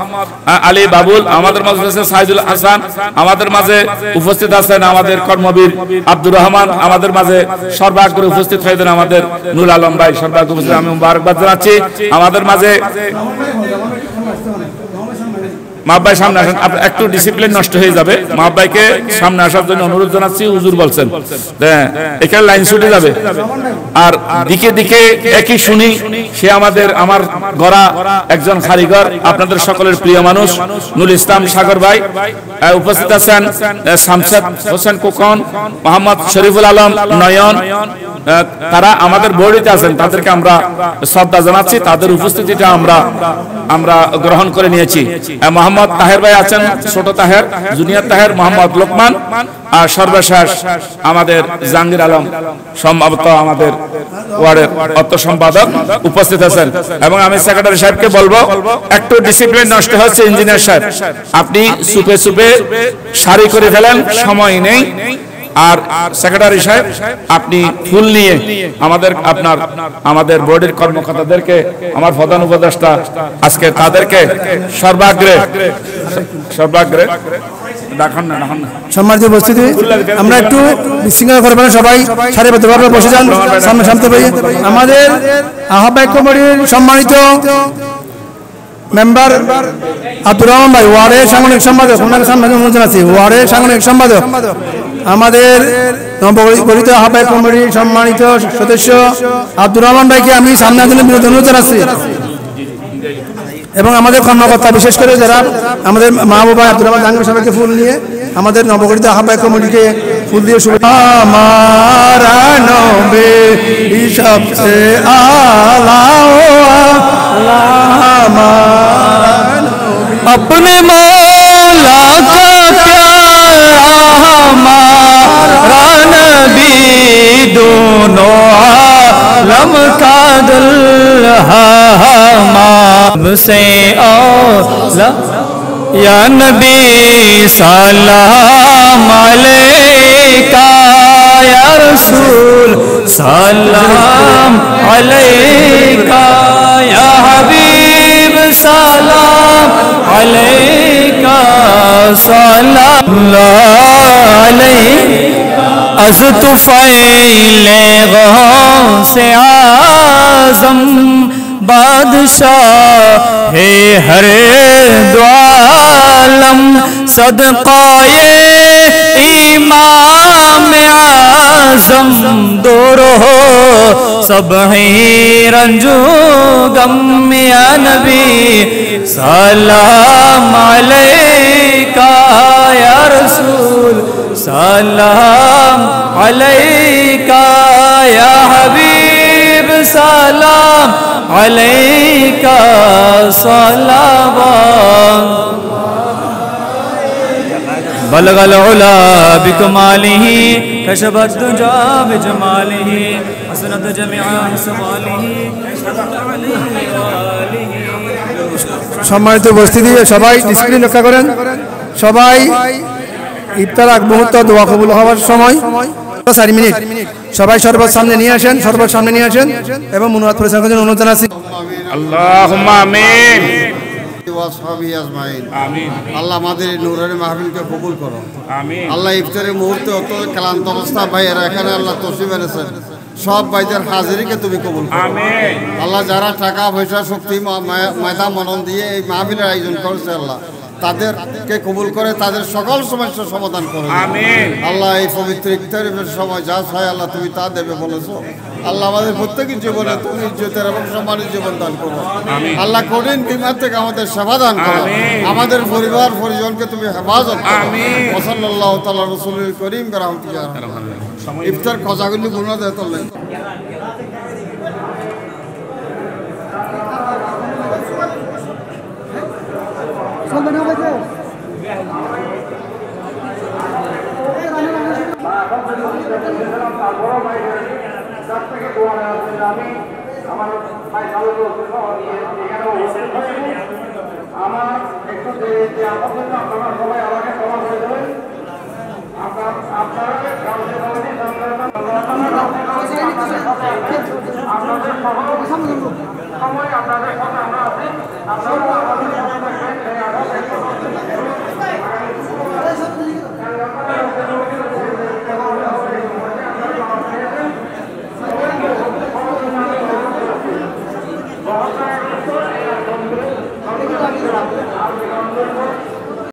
আলী বাবুল, আমাদের মাঝে উপস্থিত আছেন সাইদুল হাসান, আমাদের মাঝে উপস্থিত আছেন আমাদের কর্মবীর আব্দুর রহমান, আমাদের মাঝে সর্বাগ্রে উপস্থিত হয়েছেন আমাদের নুর আলম ভাই, সর্বাগ্রে উপস্থিত আমি মুবারকবাদ জানাচ্ছি। আমাদের মাঝে মাহবাই সামনে আসেন, একটু ডিসিপ্লিন নষ্ট হয়ে যাবে, মাহবাইকে সামনে আসার জন্য অনুরোধ জানাচ্ছি। হুজুর বলছেন এখানে লাইন ছুটে যাবে, আর দিকে দিকে একই শুনি, সে আমার গড়া একজন কারিগর, আপনাদের সকলের প্রিয় মানুষ নুরুল ইসলাম সাগর ভাই উপস্থিত আছেন, শামসাদ হোসেন কোকন, মোহাম্মদ শরীফুল আলম নয়ন, তারা আমাদের বোর্ডে আছেন, তাদেরকে আমরা শ্রদ্ধা জানাচ্ছি, তাদের উপস্থিতিটা আমরা গ্রহণ করে নিয়েছি। মোহাম্মদ তাহের ভাই আছেন, ছোট তাহের, জুনিয়র তাহের, মোহাম্মদ লোকমান, আর সর্বশেষ আমাদের জাহাঙ্গীর আলম সম্ভবত আমাদের ওয়ার্ডের অর্থ সম্পাদক উপস্থিত আছেন। এবং আমি সেক্রেটারি সাহেবকে বলবো একটু ডিসিপ্লিন নষ্ট হচ্ছে, ইঞ্জিনিয়ার সাহেব আপনি সুপে সুপে সারি করে ফেলেন, সময় নেই। আর সেক্রেটারি সাহেব আপনি ফুল নিয়ে আমাদের বোর্ডের কর্মকর্তাদেরকে, আমার প্রধান উপদেষ্টা আজকে তাদেরকে সর্বাগ্রে সম্মানিত উপস্থিতি, আমরা একটু বিশৃঙ্খলা করবেন, সবাই সারিবদ্ধভাবে বসে যান, সামনে শান্ত ভাই। আমাদের আহ্বায়ক কমিটির সম্মানিত মেম্বার আব্দুর রহমান ভাই, ওয়ার্ডের সাংগঠনিক সম্পাদক, ওনাকে সামনে অনুমোদন আছে, ওয়ার্ডের সাংগঠনিক সম্পাদক, আমাদের নবগঠিত আহ্বায়ক কমিটির সম্মানিত সদস্য আব্দুর রহমান ভাইকে আমি সামনে জন্য অনুরোধ জানাচ্ছি, এবং আমাদের কর্মকর্তা বিশেষ করে যারা আমাদের মা বাবা আব্দুর রহমান জাহাঙ্গীর সবাইকে ফুল নিয়ে আমাদের নবগঠিত আহ্বায়ক কমিটিকে ফুল দিয়ে শুভেচ্ছা। আমারা নবে সবচেয়ে আলা अपने मौला का प्यारा हमारा नबी, दोनों आलम का दुल्हा हमसे औला, या नबी सलाम अलैका, या रसूल सलाम अलैका, या हबीब सलाम अलैका, सलाम अलैका। अज़ तुफ़ैले गौसे आज़म, बादशाह है हर दो आलम, सदक़ाए इमाम आज़म, दूर हो सब ही रंजो गम, या नबी सलाम अलैका, या रसूल सलाम अलैका, या हबीब सलाम अलैका, सलावत बलगल उला बिकमालिही, कशफत दुजा बिजमालिही, हसनत जमीआ हिसबालिही, সম্মানিত উপস্থিতি, সবাই ডিসিপ্লিন রক্ষা করেন। সবাই ইফতার আগ মুহূর্ত দোয়া কবুল হওয়ার সময় 4 মিনিট সবাই শরবত সামনে নিয়ে আসেন, এবং মুনাজাত পরিচালনার জন্য অনুরোধ জানাচ্ছি। আল্লাহুম্মা আমিন। আল্লাহ আমাদের নূরের মাহফিলকে কবুল করো। আল্লাহ ইফতারের মুহূর্তে অত ক্লান্ত অবস্থা ভাইয়েরা এখানে আল্লাহ তসিব এনেছেন, সব ভাইদের হাজিরিকে তুমি কবুল করো। আল্লাহ যারা টাকা পয়সা শক্তি মেধা মনন দিয়ে এই মাহফিলের আয়োজন করেছে আল্লাহ তাদেরকে কবুল করে, তাদের সকল সমস্যার সমাধান করো। আল্লাহ এই পবিত্র ইফতারের সময় যা চাই আল্লাহ তুমি তা দেবে বলেছো। আল্লাহ আমাদের প্রত্যেকের জীবনে তুমি ইজ্জতের এবং সম্মানের জীবন দান করো। আল্লাহ কঠিন বিমার থেকে আমাদের সেবা দান করো, আমাদের পরিবার পরিজনকে তুমি হেফাজত করো। সাল্লাল্লাহু তাআলা রাসূলুল করিম রাহমাতুল্লাহ। ইফতার কজাগুলি গুণা দেয় তোলেন। চলবে না আমার একটু দেরিতে আমার জন্য আপনারা সবাই আমাকে ক্ষমা করে দেবেন। আপনারা কাউকে বলেনি আপনাদের সময় আপনাদের সাথে আমরা আছি। আপনারা আমাদের সাথে থাকবেন সেই আশা